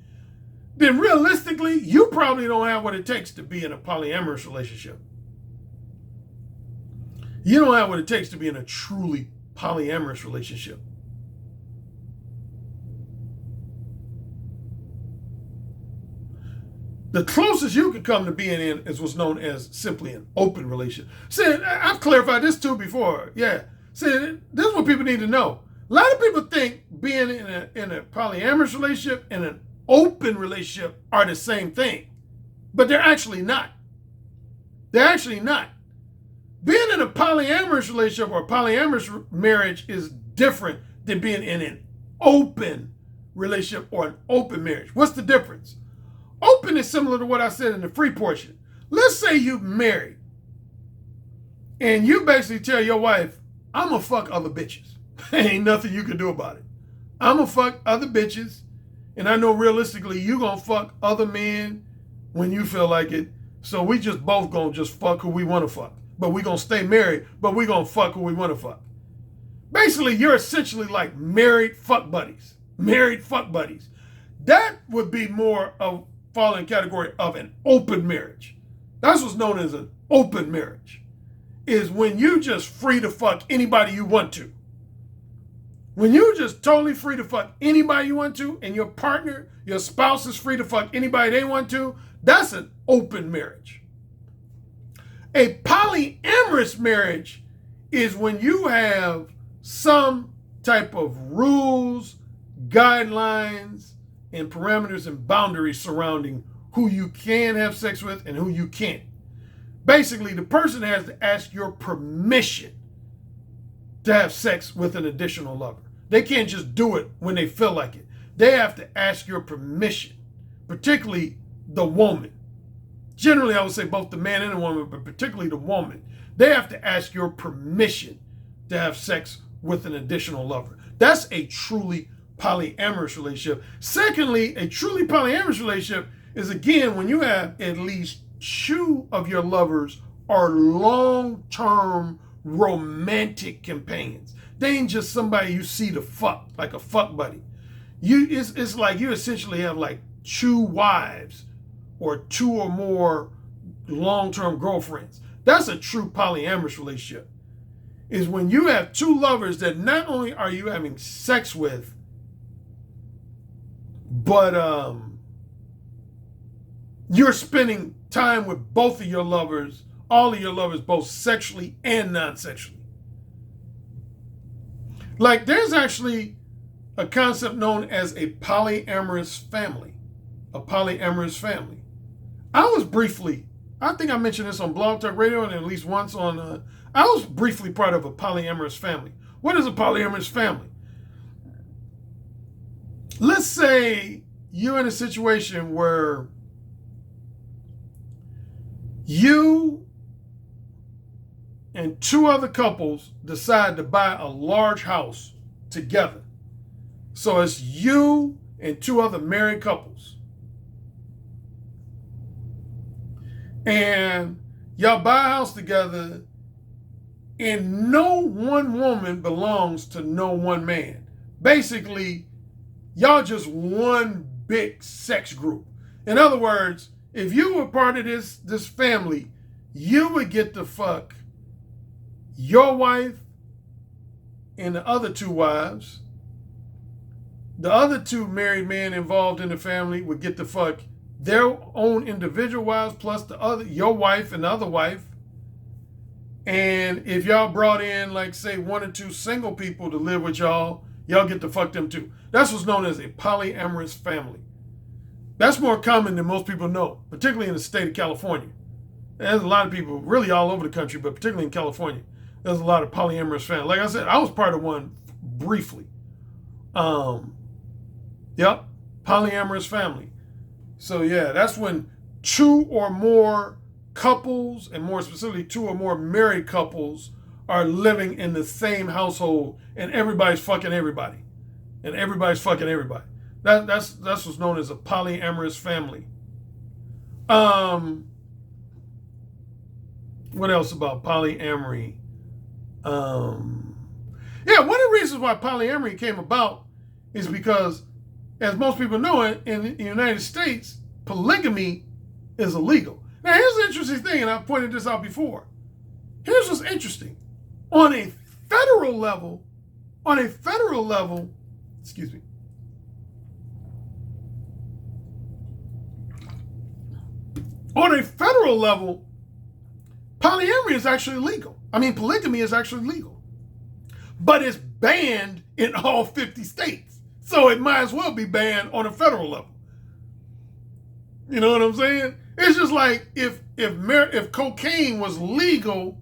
[SPEAKER 1] then realistically, you probably don't have what it takes to be in a polyamorous relationship. You don't have what it takes to be in a truly polyamorous relationship. The closest you can come to being in is what's known as simply an open relationship. See, I've clarified this too before. Yeah. See, this is what people need to know. A lot of people think being in a polyamorous relationship and an open relationship are the same thing. But they're actually not. They're actually not. Being in a polyamorous relationship or a polyamorous marriage is different than being in an open relationship or an open marriage. What's the difference? Open is similar to what I said in the free portion. Let's say you're married and you basically tell your wife, I'm going to fuck other bitches. Ain't nothing you can do about it. I'm going to fuck other bitches, and I know realistically you're going to fuck other men when you feel like it. So we just both going to just fuck who we want to fuck. But we're going to stay married, but we're going to fuck who we want to fuck. Basically, you're essentially like married fuck buddies. Married fuck buddies. That would be more of fall in category of an open marriage. That's what's known as an open marriage. is when you just free to fuck anybody you want to. When you just totally free to fuck anybody you want to, and your partner, your spouse is free to fuck anybody they want to, that's an open marriage. A polyamorous marriage is when you have some type of rules, guidelines, and parameters and boundaries surrounding who you can have sex with and who you can't. Basically, the person has to ask your permission to have sex with an additional lover. They can't just do it when they feel like it. They have to ask your permission, particularly the woman. Generally, I would say both the man and the woman, but particularly the woman. They have to ask your permission to have sex with an additional lover. That's a truly polyamorous relationship. Secondly, a truly polyamorous relationship is, again, when you have at least two of your lovers are long-term romantic companions. They ain't just somebody you see to fuck, like a fuck buddy. It's like you essentially have like two wives or two or more long-term girlfriends. That's a true polyamorous relationship. Is when you have two lovers that not only are you having sex with, but you're spending time with both of your lovers, all of your lovers, both sexually and non-sexually. Like, there's actually a concept known as a polyamorous family. A polyamorous family. I think I mentioned this on Blog Talk Radio and at least once on, I was briefly part of a polyamorous family. What is a polyamorous family? Let's say you're in a situation where you and two other couples decide to buy a large house together. So it's you and two other married couples. And y'all buy a house together, and no one woman belongs to no one man. Basically, y'all just one big sex group. In other words, if you were part of this family, you would get to fuck your wife and the other two wives. The other two married men involved in the family would get to fuck their own individual wives plus your wife and the other wife. And if y'all brought in, like, say, one or two single people to live with y'all get to fuck them too. That's what's known as a polyamorous family. That's more common than most people know, particularly in the state of California. There's a lot of people really all over the country, but particularly in California, there's a lot of polyamorous families. Like I said, I was part of one briefly. Yep, polyamorous family. So yeah, that's when two or more couples, and more specifically two or more married couples, are living in the same household, and everybody's fucking everybody. And everybody's fucking everybody. That's what's known as a polyamorous family. What else about polyamory? Yeah, one of the reasons why polyamory came about is because, as most people know, in the United States, polygamy is illegal. Now, here's the interesting thing, and I've pointed this out before. Here's what's interesting. On a federal level, excuse me. On a federal level, polyamory is actually legal. Polygamy is actually legal. But it's banned in all 50 states. So it might as well be banned on a federal level. You know what I'm saying? It's just like if cocaine was legal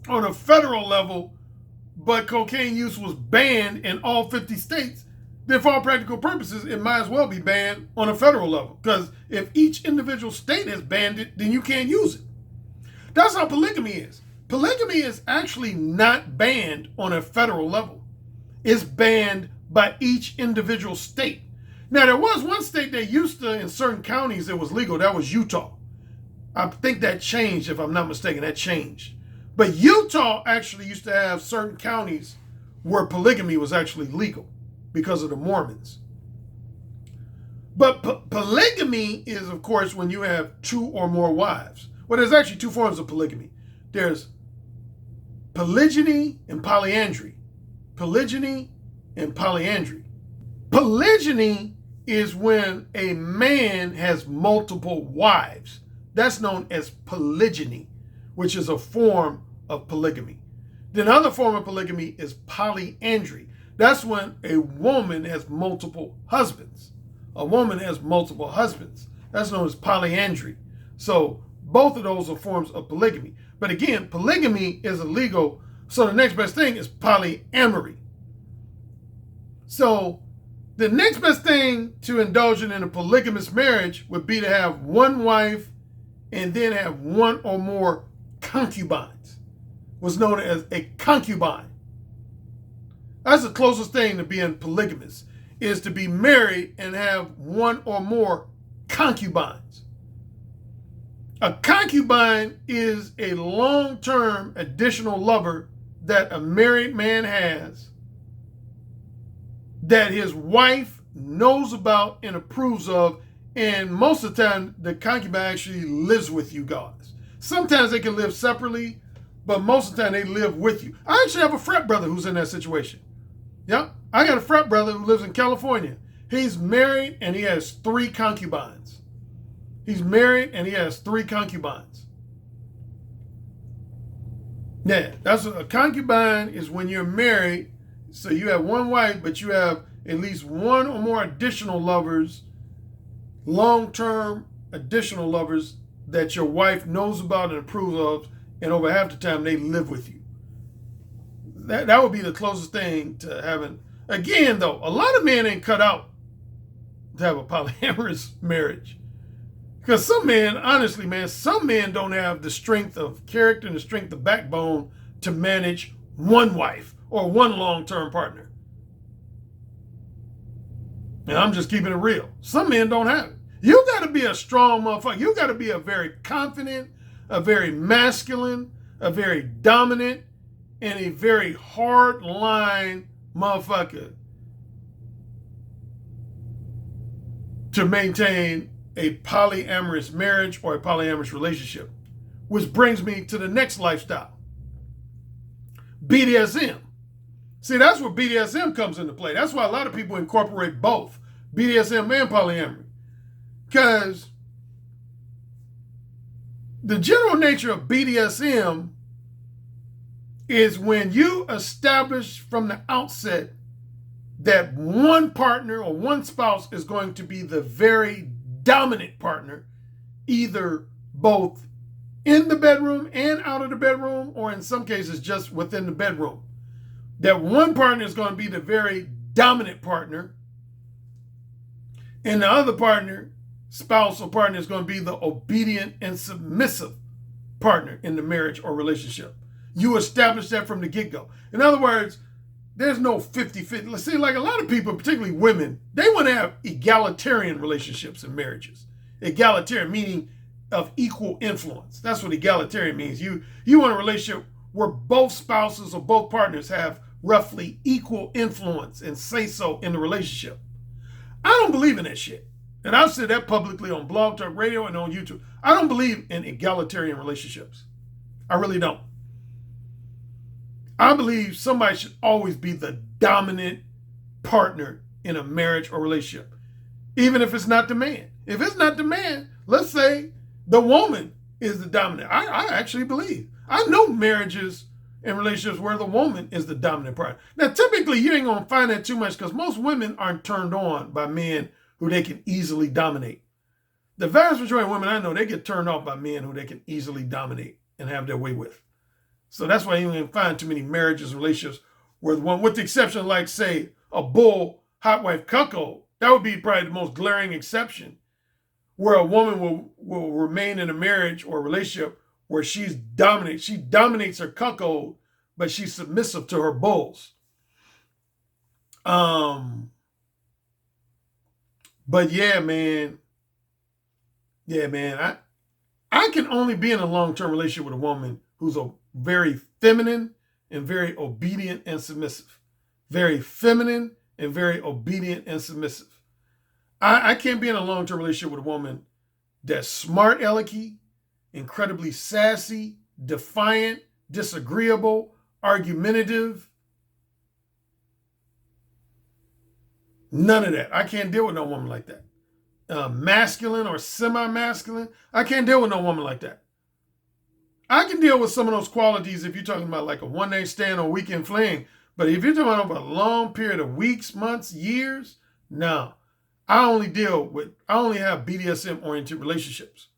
[SPEAKER 1] on a federal level, but cocaine use was banned in all 50 states, then for all practical purposes, it might as well be banned on a federal level. Because if each individual state has banned it, then you can't use it. That's how polygamy is. Polygamy is actually not banned on a federal level. It's banned by each individual state. Now, there was one state that used to, in certain counties, it was legal. That was Utah. I think that changed, if I'm not mistaken. That changed. But Utah actually used to have certain counties where polygamy was actually legal because of the Mormons. But polygamy is, of course, when you have two or more wives. Well, there's actually two forms of polygamy. There's Polygyny and polyandry. Polygyny and polyandry. Polygyny is when a man has multiple wives. That's known as polygyny, which is a form of polygamy. Then another form of polygamy is polyandry. That's when a woman has multiple husbands. A woman has multiple husbands. That's known as polyandry. So both of those are forms of polygamy. But again, polygamy is illegal. So the next best thing is polyamory. So the next best thing to indulging in a polygamous marriage would be to have one wife and then have one or more concubines. What's known as a concubine. That's the closest thing to being polygamous, is to be married and have one or more concubines. A concubine is a long-term additional lover that a married man has that his wife knows about and approves of, and most of the time the concubine actually lives with you guys. Sometimes they can live separately, but most of the time they live with you. I actually have a frat brother who's in that situation. Yeah, I got a frat brother who lives in California. He's married and he has 3 concubines. He's married and he has 3 concubines. Yeah, that's a concubine is when you're married, so you have one wife, but you have at least one or more additional lovers, long-term additional lovers that your wife knows about and approves of, and over half the time they live with you. That would be the closest thing to having. Again, though, a lot of men ain't cut out to have a polyamorous marriage. Because some men, honestly, man, some men don't have the strength of character and the strength of backbone to manage one wife or one long-term partner. And I'm just keeping it real. Some men don't have it. You got to be a strong motherfucker. You got to be a very confident, a very masculine, a very dominant, and a very hard line motherfucker to maintain a polyamorous marriage or a polyamorous relationship. Which brings me to the next lifestyle. BDSM. See, that's where BDSM comes into play. That's why a lot of people incorporate both BDSM and polyamory. Because the general nature of BDSM is when you establish from the outset that one partner or one spouse is going to be the very dominant partner, either both in the bedroom and out of the bedroom, or in some cases just within the bedroom. That one partner is going to be the very dominant partner, and the other partner, spouse or partner, is going to be the obedient and submissive partner in the marriage or relationship. You establish that from the get-go. In other words, there's no 50-50. Let's see, like a lot of people, particularly women, they want to have egalitarian relationships and marriages. Egalitarian, meaning of equal influence. That's what egalitarian means. You want a relationship where both spouses or both partners have roughly equal influence and say so in the relationship. I don't believe in that shit. And I've said that publicly on Blog Talk Radio and on YouTube. I don't believe in egalitarian relationships. I really don't. I believe somebody should always be the dominant partner in a marriage or relationship, even if it's not the man. If it's not the man, let's say the woman is the dominant. I actually believe. I know marriages and relationships where the woman is the dominant partner. Now, typically, you ain't going to find that too much because most women aren't turned on by men who they can easily dominate. The vast majority of women I know, they get turned off by men who they can easily dominate and have their way with. So that's why you don't find too many marriages, relationships where the one, with the exception of like, say, a bull, hot wife cuckold, that would be probably the most glaring exception, where a woman will remain in a marriage or a relationship where she's dominant. She dominates her cuckold, but she's submissive to her bulls. But yeah, man. I can only be in a long-term relationship with a woman who's a very feminine and very obedient and submissive. Very feminine and very obedient and submissive. I can't be in a long-term relationship with a woman that's smart alecky, incredibly sassy, defiant, disagreeable, argumentative. None of that. I can't deal with no woman like that. Masculine or semi-masculine. I can't deal with no woman like that. I can deal with some of those qualities if you're talking about like a one-night stand or weekend fling. But if you're talking about a long period of weeks, months, years, no. I only have BDSM-oriented relationships.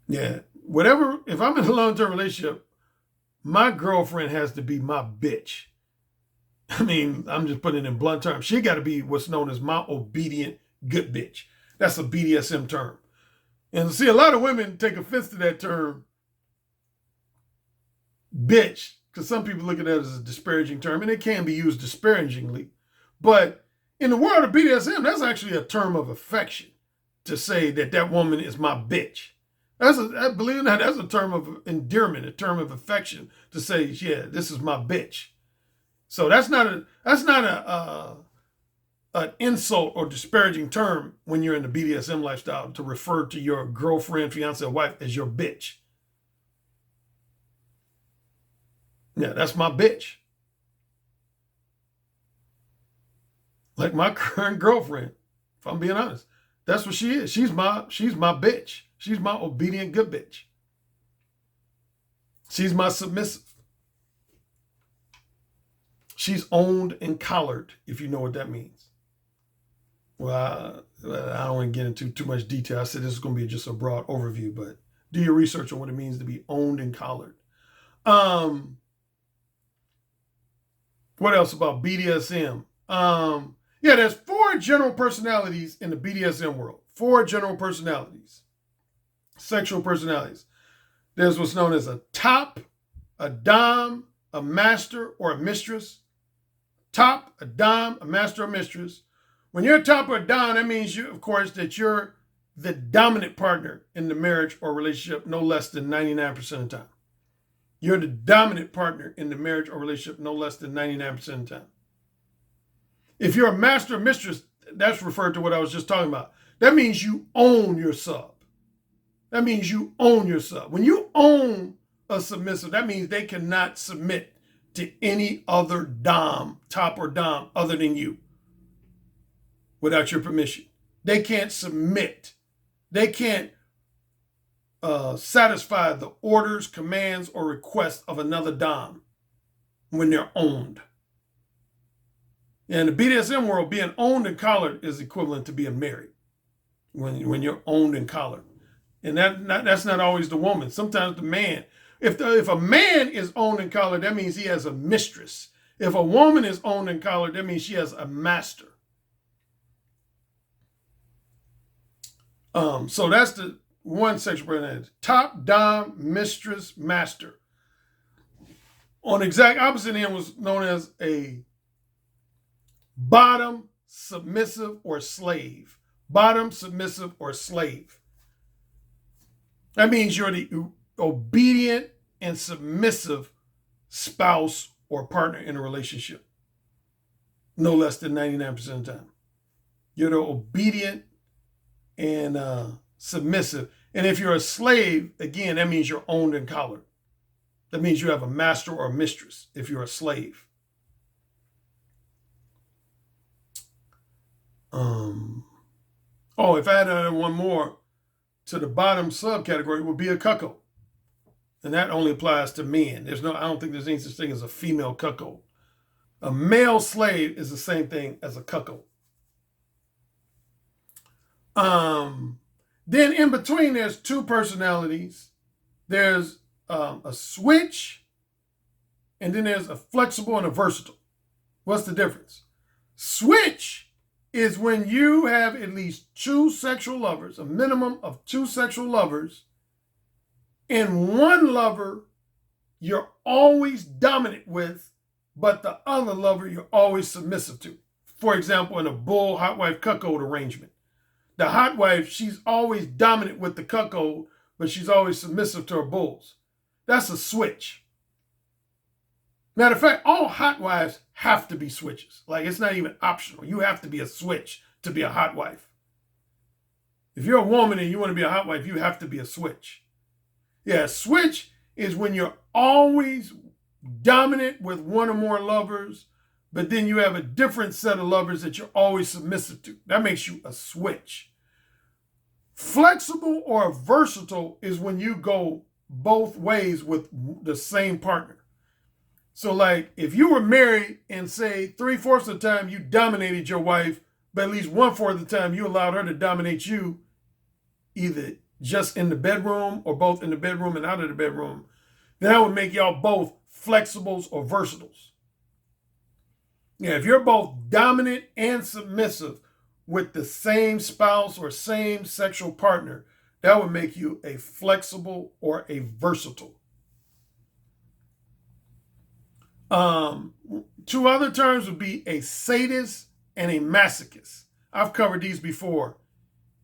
[SPEAKER 1] Yeah. Whatever, if I'm in a long-term relationship, my girlfriend has to be my bitch. I mean, I'm just putting it in blunt terms. She got to be what's known as my obedient good bitch. That's a BDSM term. And see, a lot of women take offense to that term, bitch, because some people look at that as a disparaging term, and it can be used disparagingly. But in the world of BDSM, that's actually a term of affection to say that that woman is my bitch. Believe it or not, that's a term of endearment, a term of affection to say, yeah, this is my bitch. So that's not an insult or disparaging term when you're in the BDSM lifestyle to refer to your girlfriend, fiance, or wife as your bitch. Yeah, that's my bitch. Like my current girlfriend, if I'm being honest, that's what she is. She's my bitch. She's my obedient good bitch. She's my submissive. She's owned and collared, if you know what that means. Well, I don't want to get into too much detail. I said this is going to be just a broad overview, but do your research on what it means to be owned and collared. What else about BDSM? Yeah, there's 4 general personalities in the BDSM world. 4 general personalities. Sexual personalities. There's what's known as a top, a dom, a master, or a mistress. Top, a dom, a master, or mistress. When you're a top or a dom, that means of course, that you're the dominant partner in the marriage or relationship no less than 99% of the time. You're the dominant partner in the marriage or relationship no less than 99% of the time. If you're a master or mistress, that's referred to what I was just talking about. That means you own your sub. That means you own your sub. When you own a submissive, that means they cannot submit to any other dom, top or dom, other than you without your permission. They can't submit. They can't satisfy the orders, commands, or requests of another dom when they're owned. In the BDSM world, being owned and collared is equivalent to being married when you're owned and collared. And that's not always the woman. Sometimes the man. If a man is owned and collared, that means he has a mistress. If a woman is owned and collared, that means she has a master. So that's the one sexual personality. Top, dom, mistress, master. On the exact opposite end was known as a bottom, submissive, or slave. Bottom, submissive, or slave. That means you're the obedient and submissive spouse or partner in a relationship. No less than 99% of the time. You're the obedient and submissive. And if you're a slave, again, that means you're owned and collared. That means you have a master or a mistress if you're a slave. If I had one more to the bottom subcategory, would be a cuckold. And that only applies to men. I don't think there's any such thing as a female cuckold. A male slave is the same thing as a cuckold. Then in between, there's 2 personalities. There's a switch, and then there's a flexible and a versatile. What's the difference? Switch is when you have at least 2 sexual lovers, a minimum of 2 sexual lovers, and one lover you're always dominant with, but the other lover you're always submissive to. For example, in a bull hot wife cuckold arrangement. The hot wife, she's always dominant with the cuckold, but she's always submissive to her bulls. That's a switch. Matter of fact, all hot wives have to be switches. Like, it's not even optional. You have to be a switch to be a hot wife. If you're a woman and you want to be a hot wife, you have to be a switch. Yeah, a switch is when you're always dominant with one or more lovers, but then you have a different set of lovers that you're always submissive to. That makes you a switch. Flexible or versatile is when you go both ways with the same partner. So like if you were married and say 3/4 of the time you dominated your wife, but at least 1/4 of the time you allowed her to dominate you, either just in the bedroom or both in the bedroom and out of the bedroom, then that would make y'all both flexibles or versatiles. Yeah, if you're both dominant and submissive with the same spouse or same sexual partner, that would make you a flexible or a versatile. Two other terms would be a sadist and a masochist. I've covered these before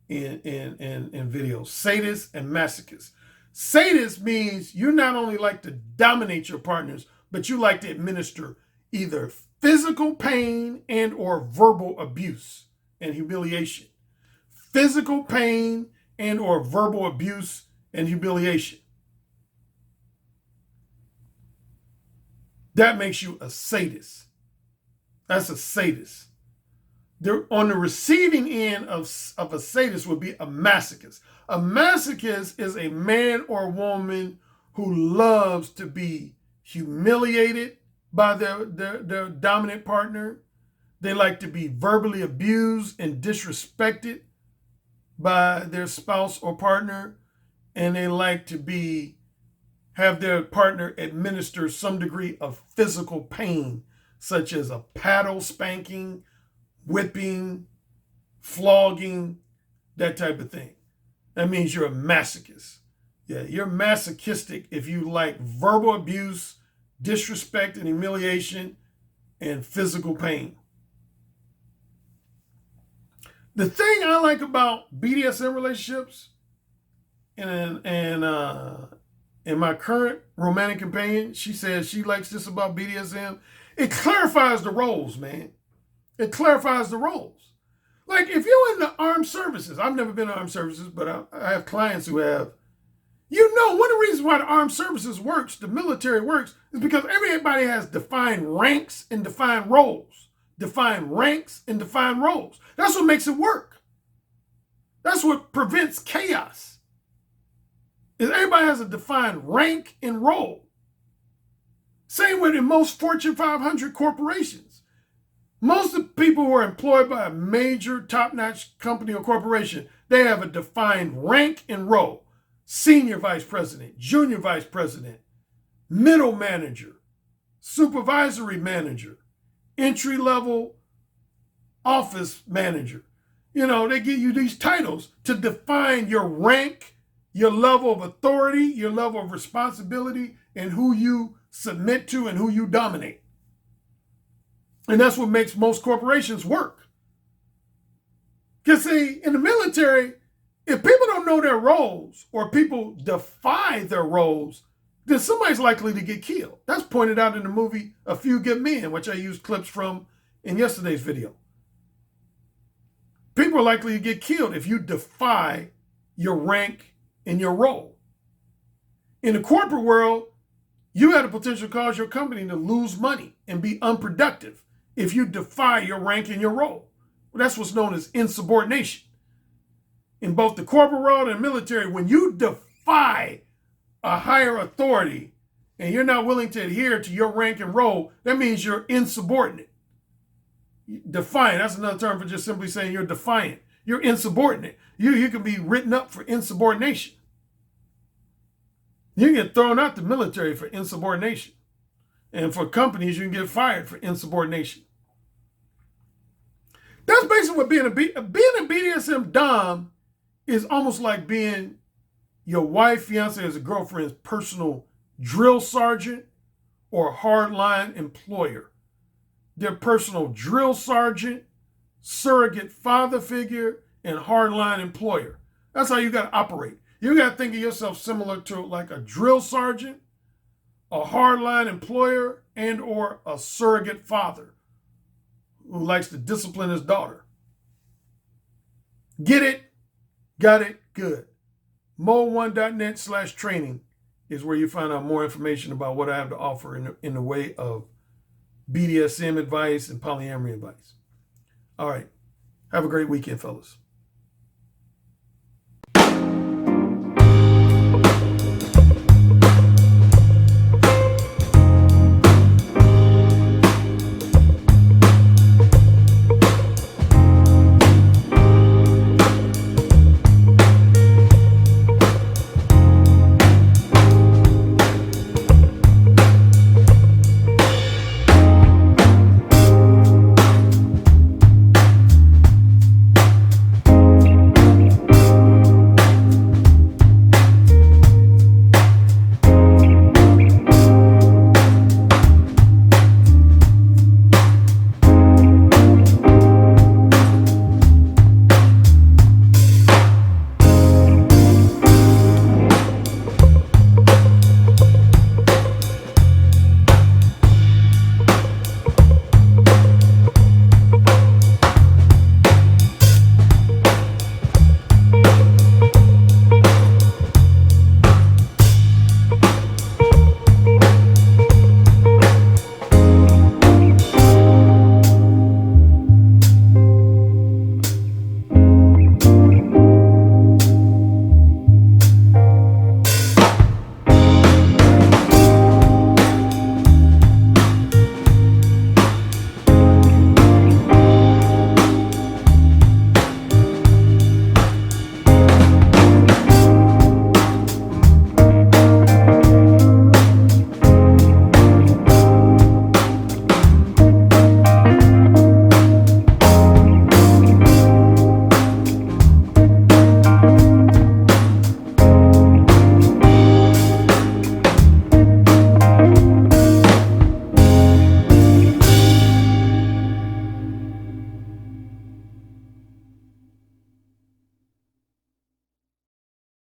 [SPEAKER 1] in videos. Sadist and masochist. Sadist means you not only like to dominate your partners, but you like to administer either physical pain and or verbal abuse and humiliation. Physical pain and or verbal abuse and humiliation. That makes you a sadist. That's a sadist. On the receiving end of a sadist would be a masochist. A masochist is a man or woman who loves to be humiliated by their dominant partner. They like to be verbally abused and disrespected by their spouse or partner. And they like to have their partner administer some degree of physical pain, such as a paddle spanking, whipping, flogging, that type of thing. That means you're a masochist. Yeah, you're masochistic if you like verbal abuse, disrespect and humiliation, and physical pain. The thing I like about BDSM relationships and my current romantic companion, she says she likes this about BDSM. It clarifies the roles, man. It clarifies the roles. Like if you're in the armed services, I've never been in armed services, but I have clients who have. You know, one of the reasons why the armed services works, the military works, is because everybody has defined ranks and defined roles. Defined ranks and defined roles. That's what makes it work. That's what prevents chaos. Is everybody has a defined rank and role. Same with in most Fortune 500 corporations. Most of the people who are employed by a major top-notch company or corporation, they have a defined rank and role. Senior vice president, junior vice president, middle manager, supervisory manager, entry-level office manager. You know, they give you these titles to define your rank, your level of authority, your level of responsibility, and who you submit to and who you dominate. And that's what makes most corporations work. Because see, in the military, if people don't know their roles or people defy their roles, then somebody's likely to get killed. That's pointed out in the movie A Few Good Men, which I used clips from in yesterday's video. People are likely to get killed if you defy your rank and your role. In the corporate world, you have the potential to cause your company to lose money and be unproductive if you defy your rank and your role. Well, that's what's known as insubordination. In both the corporate world and military, when you defy a higher authority and you're not willing to adhere to your rank and role, that means you're insubordinate. Defiant, that's another term for just simply saying you're defiant. You're insubordinate. You can be written up for insubordination. You can get thrown out the military for insubordination. And for companies, you can get fired for insubordination. That's basically what being a BDSM Dom is almost like being your wife, fiance, or girlfriend's personal drill sergeant or hardline employer. Their personal drill sergeant, surrogate father figure, and hardline employer. That's how you got to operate. You got to think of yourself similar to like a drill sergeant, a hardline employer, and or a surrogate father who likes to discipline his daughter. Get it? Got it? Good. Mo1.net/training is where you find out more information about what I have to offer in the way of BDSM advice and polyamory advice. All right. Have a great weekend, fellas.